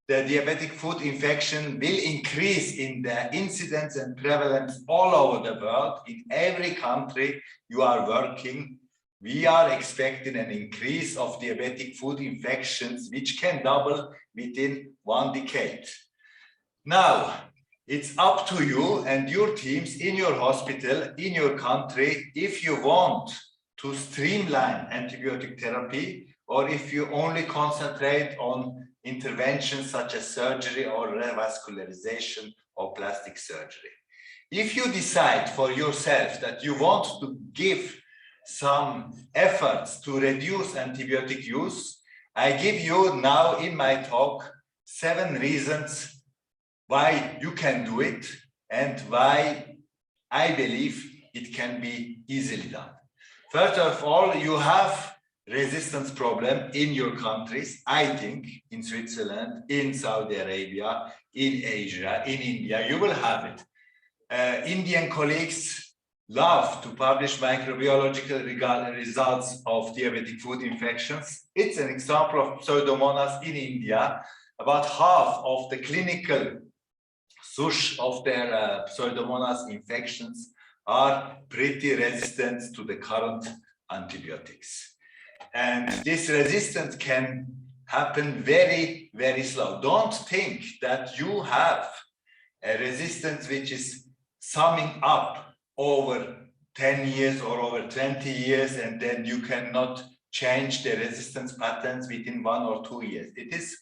the diabetic foot infection will increase in the incidence and prevalence all over the world. In every country you are working, we are expecting an increase of diabetic foot infections, which can double within 1 decade. Now, it's up to you and your teams in your hospital, in your country, if you want to streamline antibiotic therapy, or if you only concentrate on interventions such as surgery or revascularization or plastic surgery. If you decide for yourself that you want to give some efforts to reduce antibiotic use, I give you now in my talk 7 reasons why you can do it and why I believe it can be easily done. First of all, you have resistance problem in your countries. I think in Switzerland, in Saudi Arabia, in Asia, in India, you will have it. Indian colleagues love to publish microbiological results of diabetic food infections. It's an example of Pseudomonas in India. About half of the clinical SUSH of their Pseudomonas infections are pretty resistant to the current antibiotics. And this resistance can happen very, very slow. Don't think that you have a resistance which is summing up over 10 years or over 20 years, and then you cannot change the resistance patterns within 1 or 2 years. It is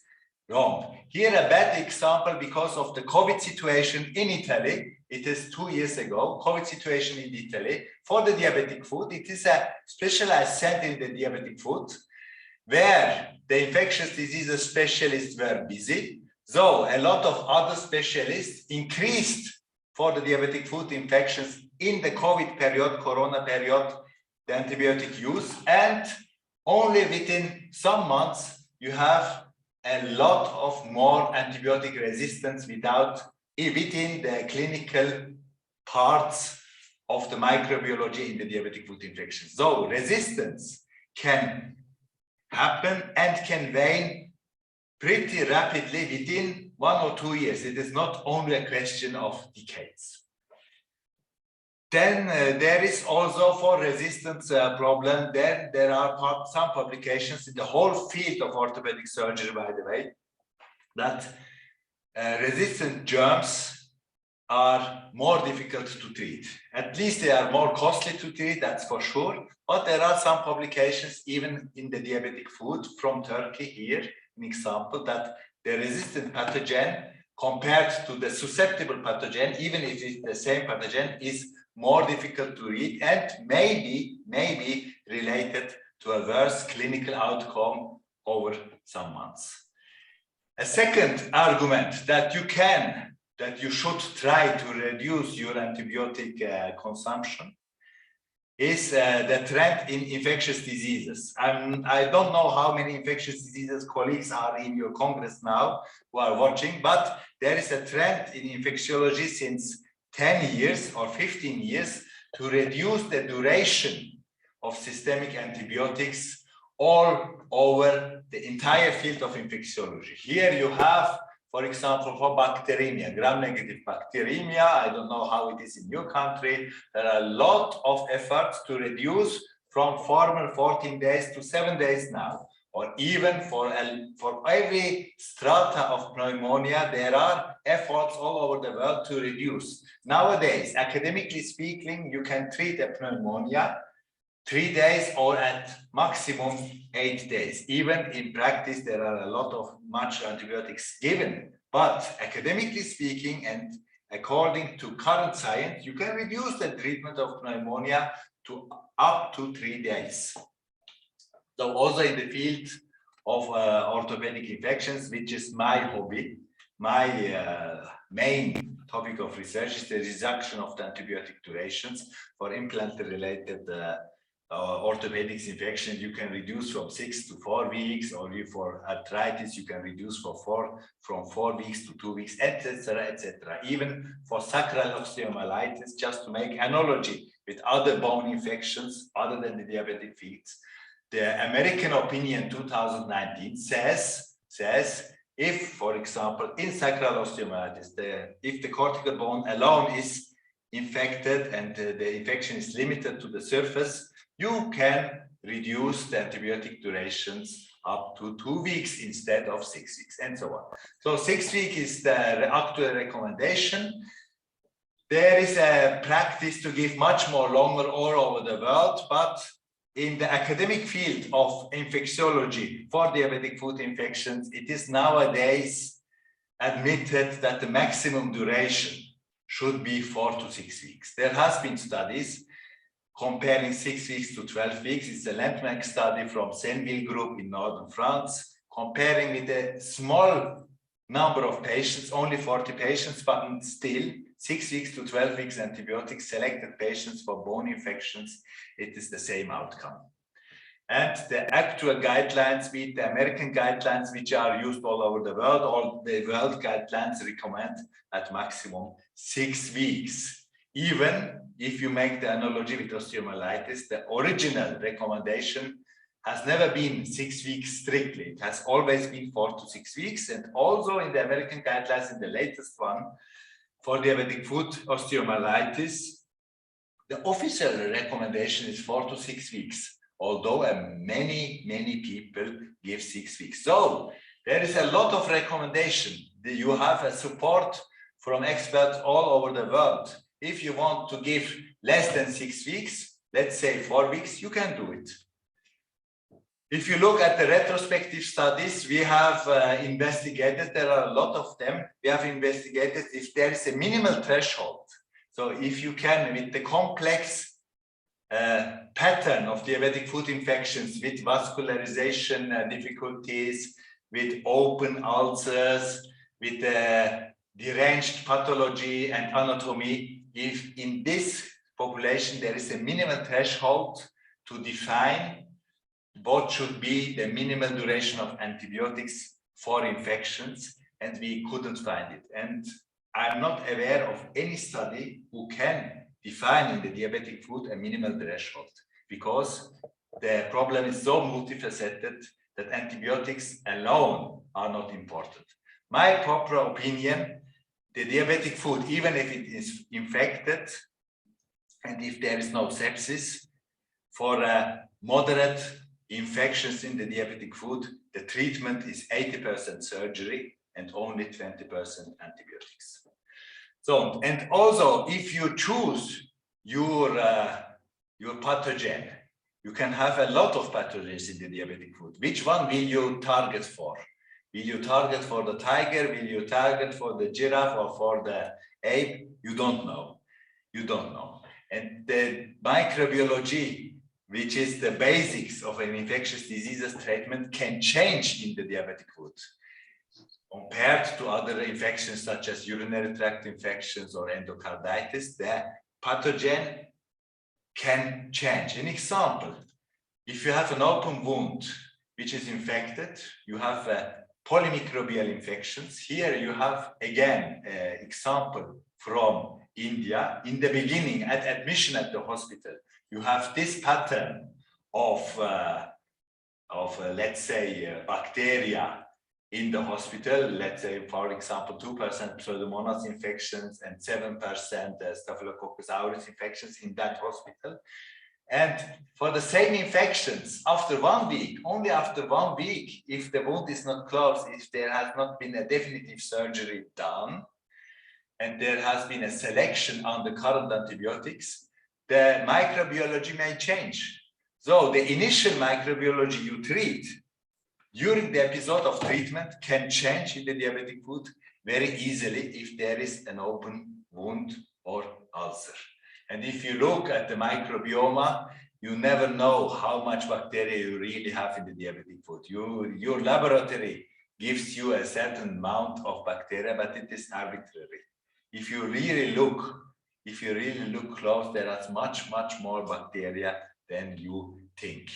wrong. Here a bad example because of the COVID situation in Italy. It is 2 years ago, COVID situation in Italy for the diabetic food. It is a specialized center in the diabetic food where the infectious diseases specialists were busy. So a lot of other specialists increased for the diabetic food infections in the COVID period, Corona period, the antibiotic use, and only within some months you have a lot of more antibiotic resistance within the clinical parts of the microbiology in the diabetic foot infections. So resistance can happen and can wane pretty rapidly within 1 or 2 years. It is not only a question of decades. Then there is also for resistance problem. Then there are some publications in the whole field of orthopedic surgery, by the way, that resistant germs are more difficult to treat. At least they are more costly to treat, that's for sure. But there are some publications, even in the diabetic food from Turkey here, an example that the resistant pathogen compared to the susceptible pathogen, even if it's the same pathogen, is more difficult to read and maybe related to a worse clinical outcome over some months. A second argument that you should try to reduce your antibiotic consumption is the trend in infectious diseases. I don't know how many infectious diseases colleagues are in your Congress now who are watching, but there is a trend in infectiology since 10 years or 15 years to reduce the duration of systemic antibiotics all over the entire field of infectiology. Here you have, for example, for bacteremia, gram-negative bacteremia, I don't know how it is in your country, there are a lot of efforts to reduce from former 14 days to 7 days now. Or even for every strata of pneumonia, there are efforts all over the world to reduce. Nowadays, academically speaking, you can treat a pneumonia 3 days or at maximum 8 days. Even in practice, there are a lot of much antibiotics given. But academically speaking, and according to current science, you can reduce the treatment of pneumonia to up to 3 days. So also in the field of orthopedic infections, which is my hobby, my main topic of research is the reduction of the antibiotic durations for implant-related orthopedics infections. You can reduce from 6 to 4 weeks, or for arthritis, you can reduce from 4 weeks to 2 weeks, etc., etc. Even for sacral osteomyelitis, just to make analogy with other bone infections other than the diabetic fields. The American opinion 2019 says if, for example, in sacral osteomyelitis, if the cortical bone alone is infected and the infection is limited to the surface, you can reduce the antibiotic durations up to 2 weeks instead of 6 weeks, and so on. So 6 weeks is the actual recommendation. There is a practice to give much more longer all over the world, but in the academic field of infectiology for diabetic foot infections, it is nowadays admitted that the maximum duration should be 4 to 6 weeks. There has been studies comparing 6 weeks to 12 weeks. It's a landmark study from Senville group in northern France, comparing with a small number of patients, only 40 patients, but still 6 weeks to 12 weeks antibiotics, selected patients for bone infections, it is the same outcome. And the actual guidelines with the American guidelines, which are used all over the world, all the world guidelines recommend at maximum 6 weeks. Even if you make the analogy with osteomyelitis, the original recommendation has never been 6 weeks strictly. It has always been 4 to 6 weeks. And also in the American guidelines, in the latest one, for diabetic foot osteomyelitis, the official recommendation is 4 to 6 weeks, although many people give 6 weeks. So there is a lot of recommendation. You have a support from experts all over the world. If you want to give less than 6 weeks, let's say 4 weeks, you can do it. If you look at the retrospective studies, we have investigated, there are a lot of them, we have investigated if there is a minimal threshold. So if you can, with the complex pattern of diabetic foot infections with vascularization difficulties, with open ulcers, with deranged pathology and anatomy, if in this population there is a minimal threshold to define what should be the minimal duration of antibiotics for infections, and we couldn't find it. And I'm not aware of any study who can define in the diabetic foot a minimal threshold, because the problem is so multifaceted that antibiotics alone are not important. My proper opinion, the diabetic foot, even if it is infected and if there is no sepsis, for moderate infections in the diabetic foot, the treatment is 80% surgery and only 20% antibiotics. So, and also if you choose your pathogen, you can have a lot of pathogens in the diabetic foot. Which one will you target for? Will you target for the tiger? Will you target for the giraffe or for the ape? You don't know. You don't know. And the microbiology, which is the basics of an infectious diseases treatment, can change in the diabetic foot compared to other infections such as urinary tract infections or endocarditis. The pathogen can change. An example, if you have an open wound which is infected, you have polymicrobial infections. Here you have again an example from India. In the beginning, at admission at the hospital, you have this pattern of let's say, bacteria in the hospital. Let's say, for example, 2% Pseudomonas infections and 7% Staphylococcus aureus infections in that hospital. And for the same infections, after 1 week, only after 1 week, if the wound is not closed, if there has not been a definitive surgery done, and there has been a selection on the current antibiotics, the microbiology may change. So the initial microbiology you treat during the episode of treatment can change in the diabetic foot very easily if there is an open wound or ulcer. And if you look at the microbiome, you never know how much bacteria you really have in the diabetic foot. Your laboratory gives you a certain amount of bacteria, but it is arbitrary. If you really look close, there is much more bacteria than you think.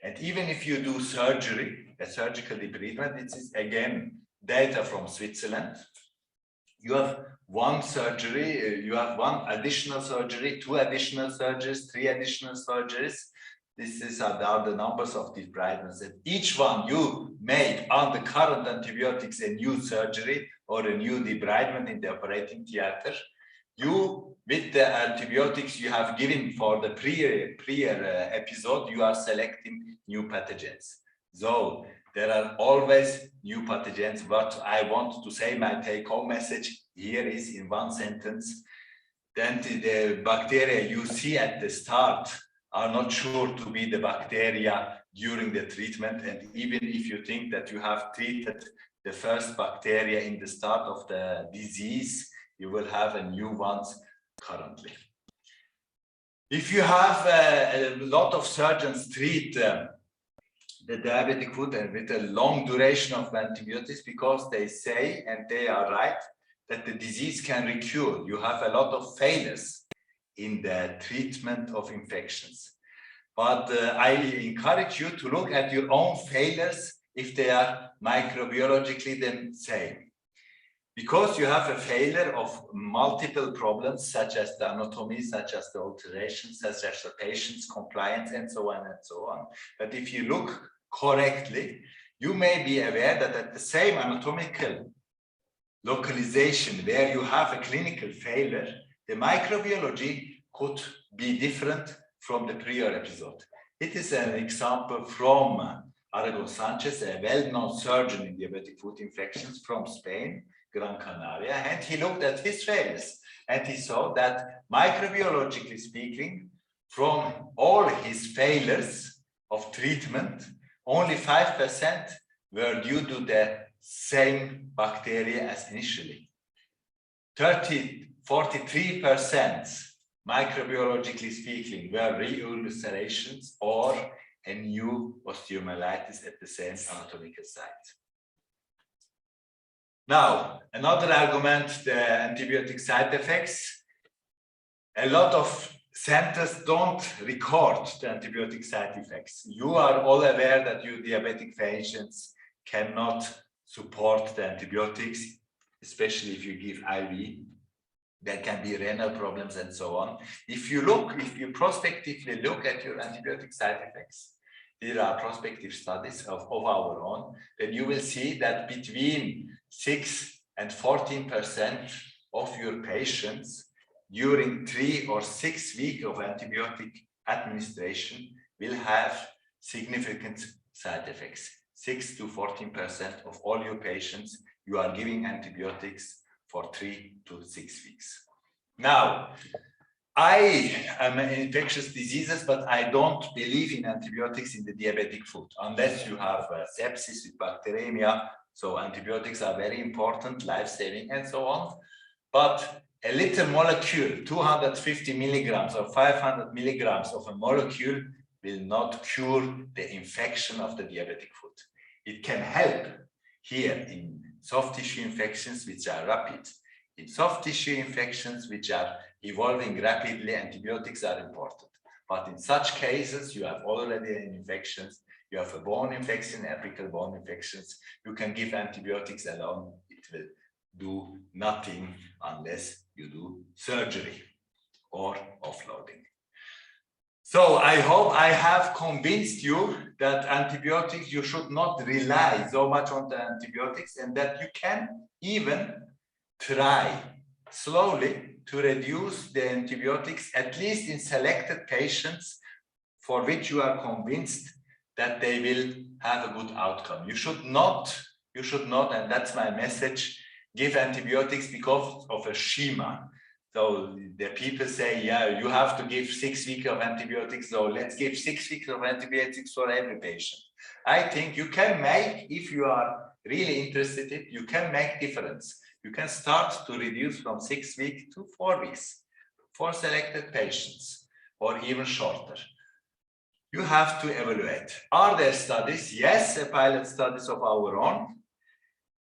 And even if you do surgery, a surgical debridement, it is again data from Switzerland. You have 1 surgery, you have 1 additional surgery, 2 additional surgeries, 3 additional surgeries. These are the numbers of debridements. And each one you make on the current antibiotics a new surgery or a new debridement in the operating theater. You, with the antibiotics you have given for the prior episode, you are selecting new pathogens. So there are always new pathogens. What I want to say, my take-home message here is in 1 sentence, then the bacteria you see at the start are not sure to be the bacteria during the treatment. And even if you think that you have treated the first bacteria in the start of the disease, you will have a new ones currently. If you have a lot of surgeons treat the diabetic foot and with a long duration of antibiotics because they say, and they are right, that the disease can recur. You have a lot of failures in the treatment of infections. But I encourage you to look at your own failures if they are microbiologically the same. Because you have a failure of multiple problems, such as the anatomy, such as the alterations, such as the patient's compliance, and so on and so on. But if you look correctly, you may be aware that at the same anatomical localization where you have a clinical failure, the microbiology could be different from the prior episode. It is an example from Aragon Sanchez, a well-known surgeon in diabetic foot infections from Spain, Gran Canaria, and he looked at his failures and he saw that microbiologically speaking, from all his failures of treatment, only 5% were due to the same bacteria as initially. 43% microbiologically speaking were reulcerations or a new osteomyelitis at the same anatomical site. Now, another argument, the antibiotic side effects. A lot of centers don't record the antibiotic side effects. You are all aware that you diabetic patients cannot support the antibiotics, especially if you give IV. There can be renal problems and so on. If you prospectively look at your antibiotic side effects, there are prospective studies of our own, then you will see that between 6 and 14% of your patients during 3 or 6 weeks of antibiotic administration will have significant side effects. 6 to 14% of all your patients, you are giving antibiotics for 3 to 6 weeks. Now, I am in infectious diseases, but I don't believe in antibiotics in the diabetic foot, unless you have sepsis with bacteremia. So antibiotics are very important, life-saving and so on. But a little molecule, 250 milligrams or 500 milligrams of a molecule will not cure the infection of the diabetic foot. It can help here in soft tissue infections, which are rapid. In soft tissue infections, which are evolving rapidly, antibiotics are important. But in such cases, you have already an infection, you have a bone infection, apical bone infections, you can give antibiotics alone. It will do nothing unless you do surgery or offloading. So I hope I have convinced you that antibiotics, you should not rely so much on the antibiotics and that you can even try slowly to reduce the antibiotics, at least in selected patients for which you are convinced that they will have a good outcome. You should not, and that's my message, give antibiotics because of a schema. So the people say, yeah, you have to give 6 weeks of antibiotics, so let's give 6 weeks of antibiotics for every patient. I think you can make, if you are really interested in it, you can make difference. You can start to reduce from 6 weeks to 4 weeks for selected patients, or even shorter. You have to evaluate. Are there studies? Yes, pilot studies of our own.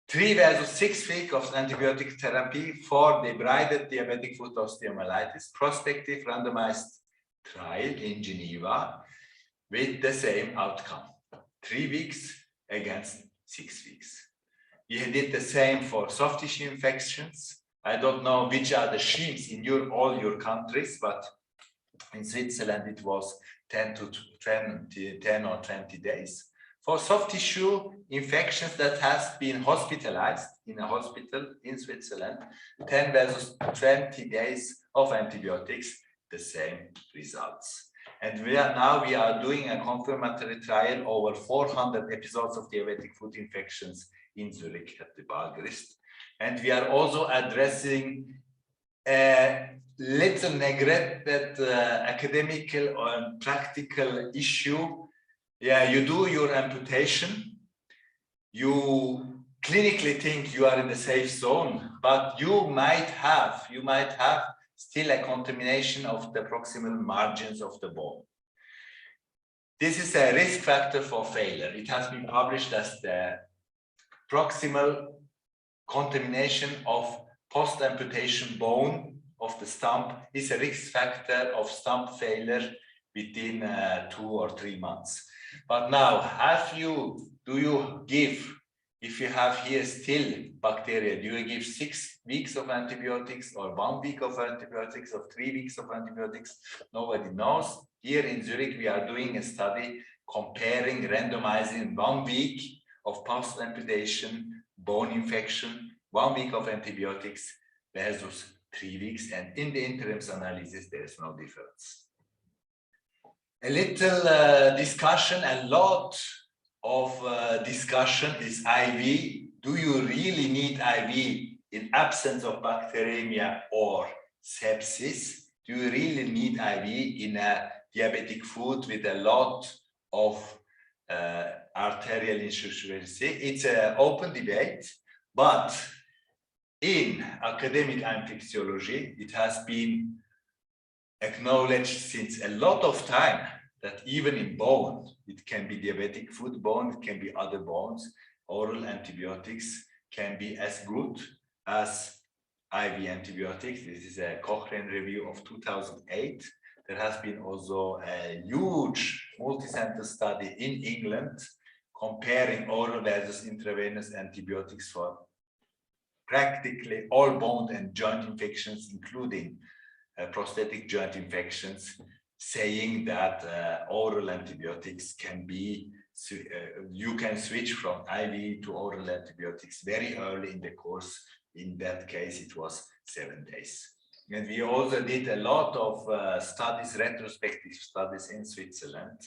3 versus 6 weeks of antibiotic therapy for debrided diabetic foot osteomyelitis, prospective randomized trial in Geneva with the same outcome. 3 weeks against 6 weeks. We did the same for soft tissue infections. I don't know which are the schemes in all your countries, but in Switzerland it was 10 or 20 days. For soft tissue infections that has been hospitalized in a hospital in Switzerland, 10 versus 20 days of antibiotics, the same results. And we are doing a confirmatory trial over 400 episodes of diabetic foot infections in Zurich at the Balgrist. And we are also addressing a little neglected academical or practical issue. Yeah, you do your amputation, you clinically think you are in the safe zone, but you might have still a contamination of the proximal margins of the bone. This is a risk factor for failure. It has been published as the proximal contamination of post-amputation bone of the stump is a risk factor of stump failure within 2 or 3 months. But now, do you give, if you have here still bacteria, do you give 6 weeks of antibiotics or 1 week of antibiotics or 3 weeks of antibiotics? Nobody knows. Here in Zurich, we are doing a study comparing, randomizing 1 week of post-amputation bone infection, 1 week of antibiotics versus 3 weeks. And in the interim analysis, there is no difference. A little discussion, a lot of discussion is IV. Do you really need IV in absence of bacteremia or sepsis? Do you really need IV in a diabetic foot with a lot of arterial insufficiency? It's an open debate, but in academic infectiology, it has been acknowledged since a lot of time that even in bone, it can be diabetic foot bone, it can be other bones, oral antibiotics can be as good as IV antibiotics. This is a Cochrane review of 2008. There has been also a huge multi-center study in England comparing oral versus intravenous antibiotics for practically all bone and joint infections, including prosthetic joint infections, saying that oral antibiotics can be, you can switch from IV to oral antibiotics very early in the course. In that case, it was 7 days. And we also did a lot of studies, retrospective studies in Switzerland.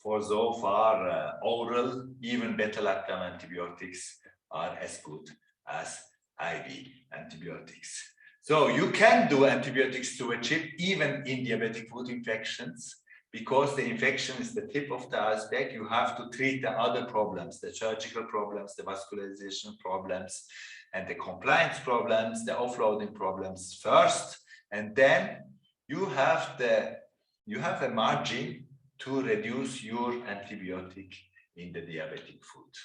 For so far, oral, even beta-lactam antibiotics are as good as IV antibiotics. So you can do antibiotics to a chip even in diabetic foot infections, because the infection is the tip of the iceberg. You have to treat the other problems, the surgical problems, the vascularization problems, and the compliance problems, the offloading problems first, and then you have a margin to reduce your antibiotic in the diabetic foot.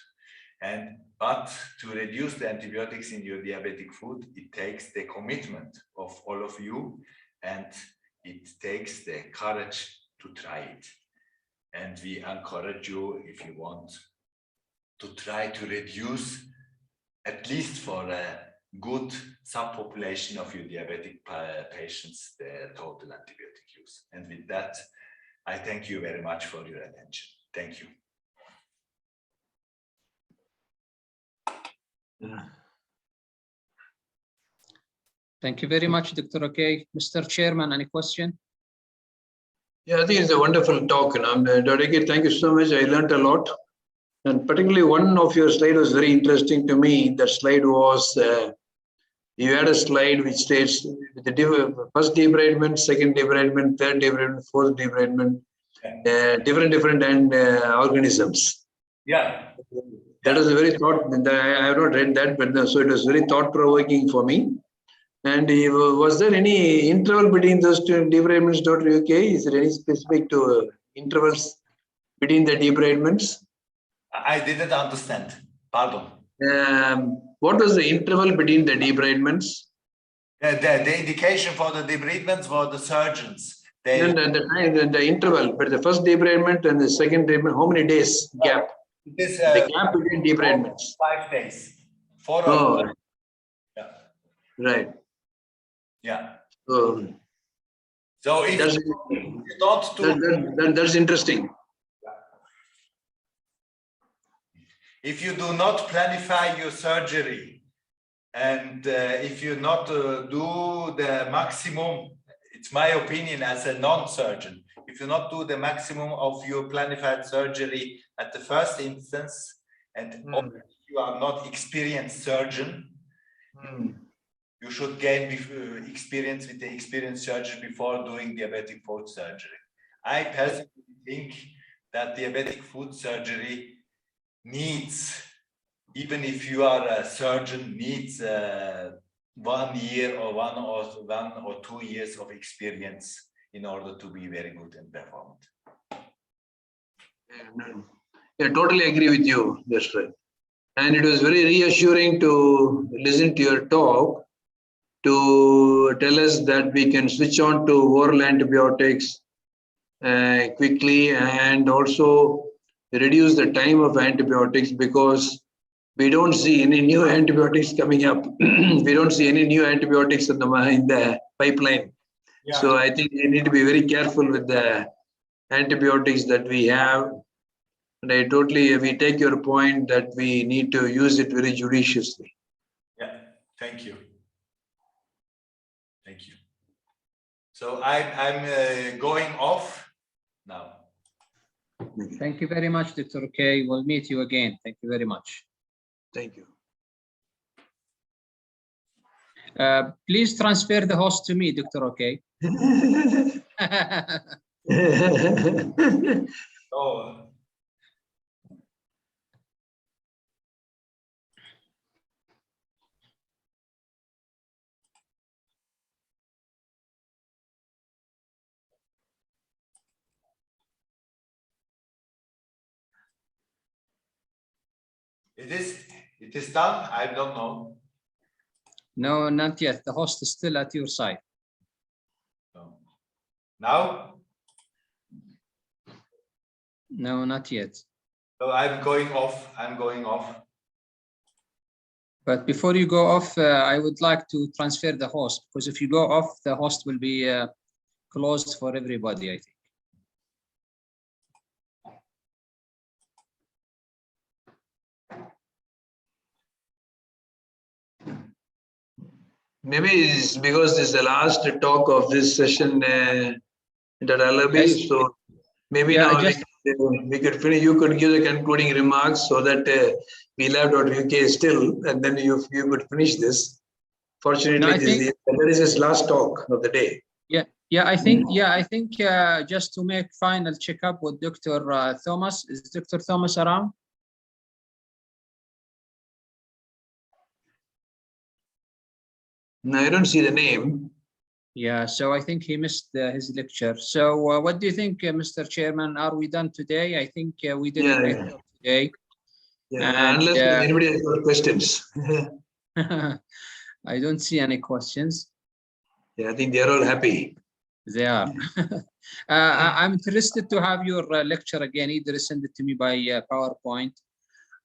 But to reduce the antibiotics in your diabetic foot, it takes the commitment of all of you, and it takes the courage to try it. And we encourage you, if you want, to try to reduce, at least for a good subpopulation of your diabetic patients, the total antibiotic use. And with that, I thank you very much for your attention. Thank you. Thank you very much, Dr. Okay. Mr. Chairman, any question? Yeah, I think it's a wonderful talk. Dr. Okay, thank you so much. I learned a lot. And particularly one of your slides was very interesting to me. That slide was, you had a slide which states the first debridement, second debridement, third debridement, fourth debridement, different organisms. Yeah. That was a very thought. I have not read that, but so it was very thought-provoking for me. And was there any interval between those two debridements, Dr. UK? Is there any specific to intervals between the debridements? I didn't understand. Pardon. What was the interval between the debridements? The indication for the debridements for the surgeons. The interval, but the first debridement and the second debridement, how many days gap? It is, the gap between debridements. 5 days. 4 or or 5. Yeah. Right. Yeah. So if you don't do that's interesting. If you do not planify your surgery, and if you not do the maximum, it's my opinion as a non-surgeon, if you not do the maximum of your planified surgery at the first instance, and you are not experienced surgeon, you should gain experience with the experienced surgeon before doing diabetic foot surgery. I personally think that diabetic foot surgery needs, even if you are a surgeon, needs 1 year or 1 or 2 years of experience in order to be very good and performant. Yeah, totally agree with you. That's right. And it was very reassuring to listen to your talk, to tell us that we can switch on to oral antibiotics quickly, and also reduce the time of antibiotics, because we don't see any new antibiotics coming up. We don't see any new antibiotics in the pipeline. Yeah. So I think we need to be very careful with the antibiotics that we have. And we take your point that we need to use it very judiciously. Yeah, thank you. Thank you. So I'm going off now. Thank you very much, Dr. K. We'll meet you again. Thank you very much. Thank you. Please transfer the host to me, Dr. OK. Oh. It is done. I don't know. No, not yet. The host is still at your side. No. Now? No, not yet. So I'm going off. I'm going off. But before you go off, I would like to transfer the host, because if you go off, the host will be closed for everybody, I think. Maybe it's because this is the last talk of this session at Alabi. Yes. So maybe Yeah, now we could finish. You could give the concluding remarks so that we'll have Dr. UK still, and then you could finish this. Fortunately, No, that is his last talk of the day. Yeah, I think just to make final checkup with Dr. Thomas. Is Dr. Thomas around? No, I don't see the name. Yeah, so I think he missed his lecture. So what do you think, Mr. Chairman? Are we done today? I think we did a great job today. Yeah, unless anybody has got questions. I don't see any questions. Yeah, I think they're all happy. They are. I'm interested to have your lecture again. Either send it to me by PowerPoint,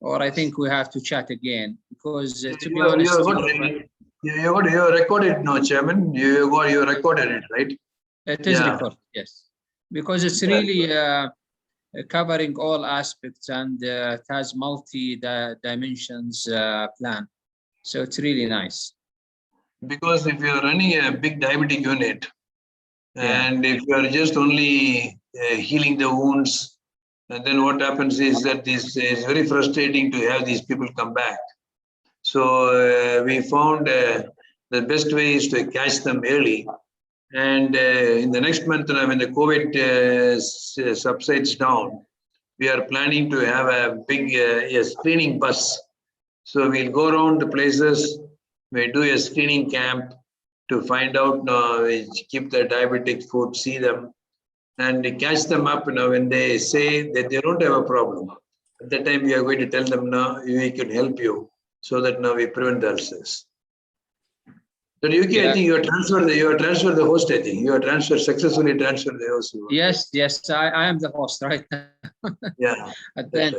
or I think we have to chat again, because to be honest, you recorded, no, Chairman. You recorded it, right? It is recorded, yes, because it's really covering all aspects, and it has multi-dimensions plan. So it's really nice. Because if you're running a big diabetic unit, and if you are just only healing the wounds, and then what happens is that this is very frustrating to have these people come back. So we found the best way is to catch them early. And in the next month, when the COVID subsides down, we are planning to have a big screening bus. So we'll go around the places, we do a screening camp to find out, we keep the diabetic food, see them, and catch them up when they say that they don't have a problem. At that time, we are going to tell them, no, we can help you, so that now we prevent the ulcers. But UK, I think you have transferred the host. I think you have successfully transferred the host. Yes, I am the host right now. Yeah. And then,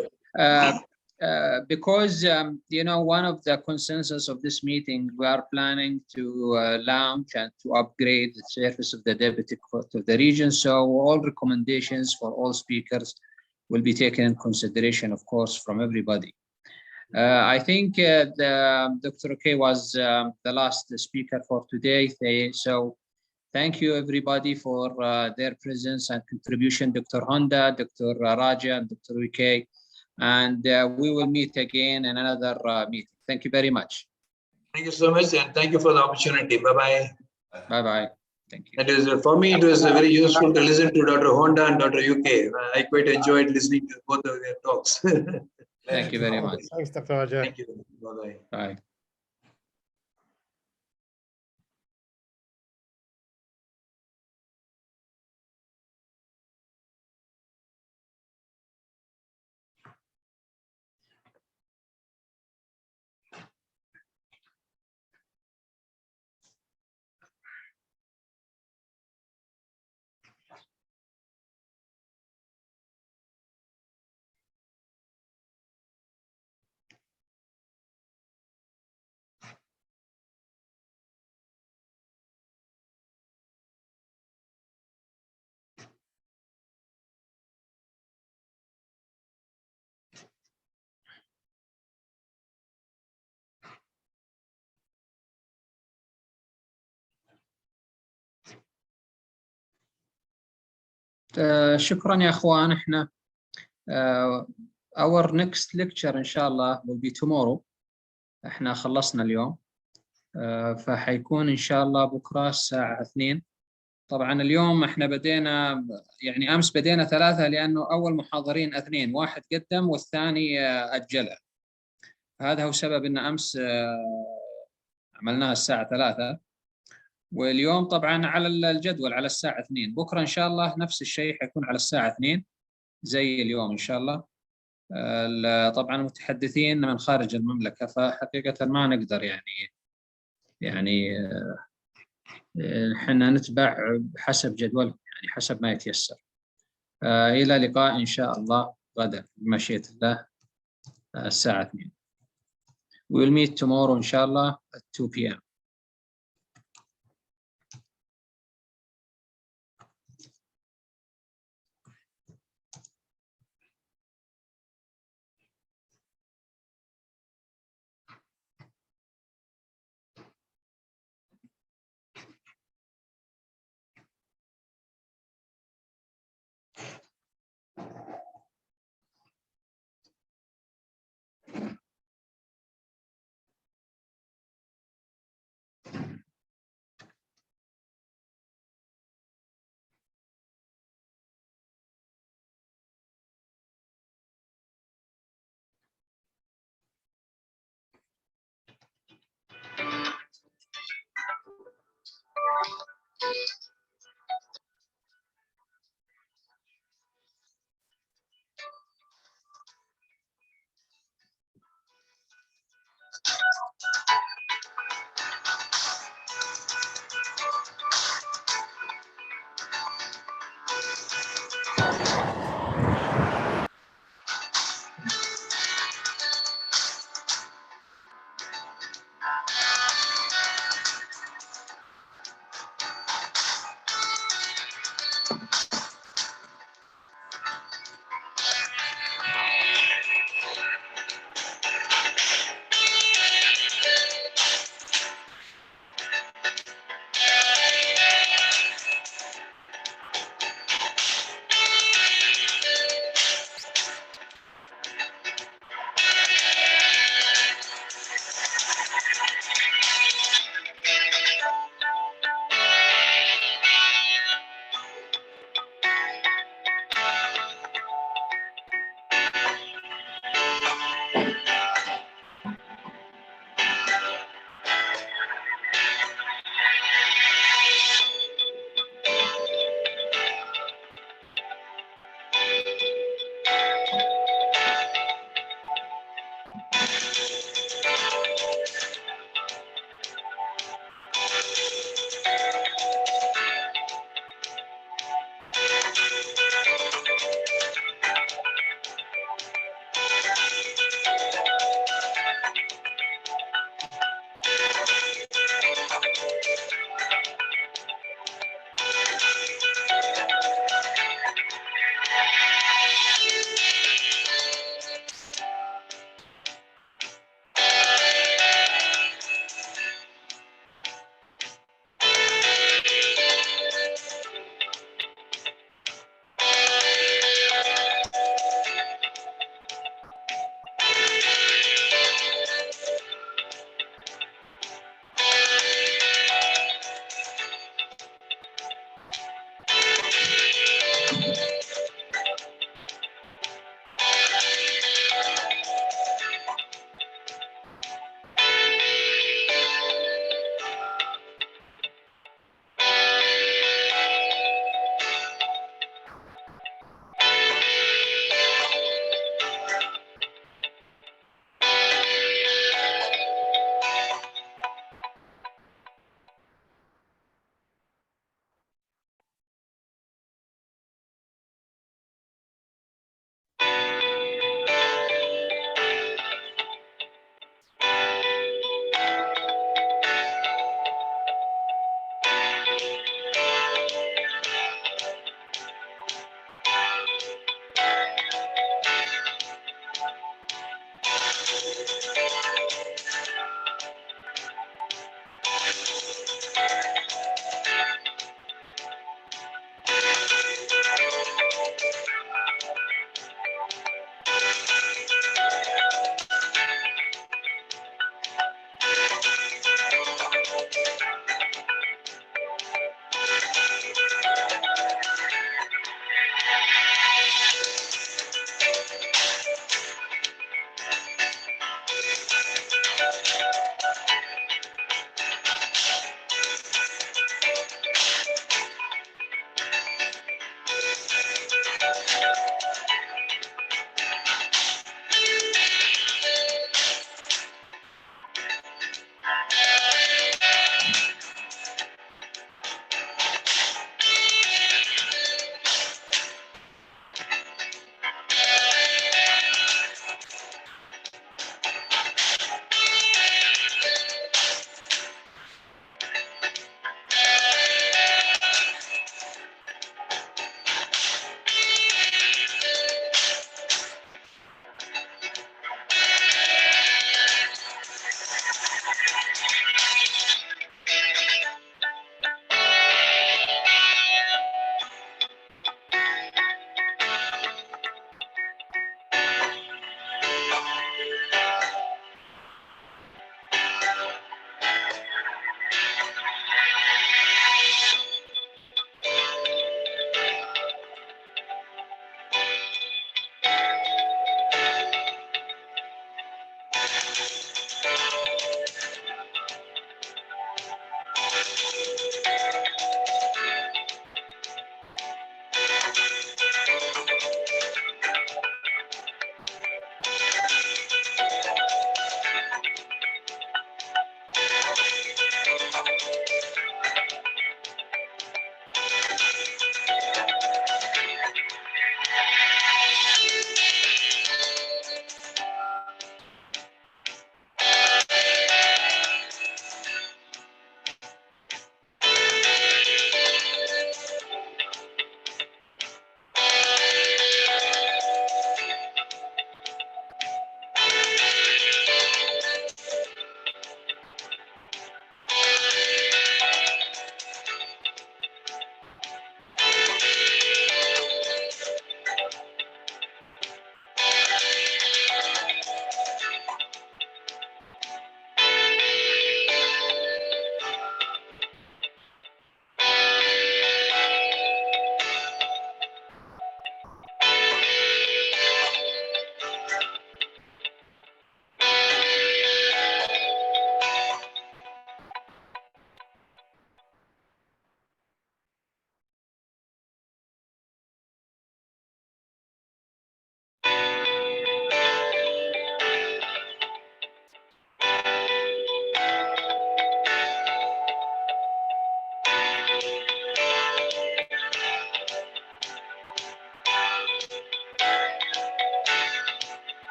because one of the consensus of this meeting, we are planning to launch and to upgrade the service of the diabetic to the region. So all recommendations for all speakers will be taken in consideration, of course, from everybody. I think Dr. OK was the last speaker for today. So thank you, everybody, for their presence and contribution, Dr. Honda, Dr. Raja, and Dr. UK. And we will meet again in another meeting. Thank you very much. Thank you so much, and thank you for the opportunity. Bye-bye. Bye-bye. Thank you. It is, for me, it was very useful to listen to Dr. Honda and Dr. UK. I quite enjoyed listening to both of their talks. Thank you very much. Thanks, Dr. Raja. Thank you. Bye-bye. Bye. شكرا يا اخوان. احنا our next lecture ان شاء الله will be tomorrow. احنا خلصنا اليوم، فحيكون ان شاء الله بكره الساعه 2. طبعا اليوم احنا بدينا، يعني امس بدينا 3 لانه اول محاضرين 2، واحد قدم والثاني اجلها. هذا هو سبب ان امس عملناها الساعه 3، واليوم طبعا على الجدول على الساعه 2. بكره ان شاء الله نفس الشيء حيكون على الساعه 2 زي اليوم ان شاء الله. طبعا متحدثين من خارج المملكه، فحقيقه ما نقدر يعني احنا نتبع حسب جدولهم، يعني حسب ما يتيسر. إلى لقاء إن شاء الله غدا بمشيئة الله الساعة 2. We'll meet tomorrow إن شاء الله at 2 p.m.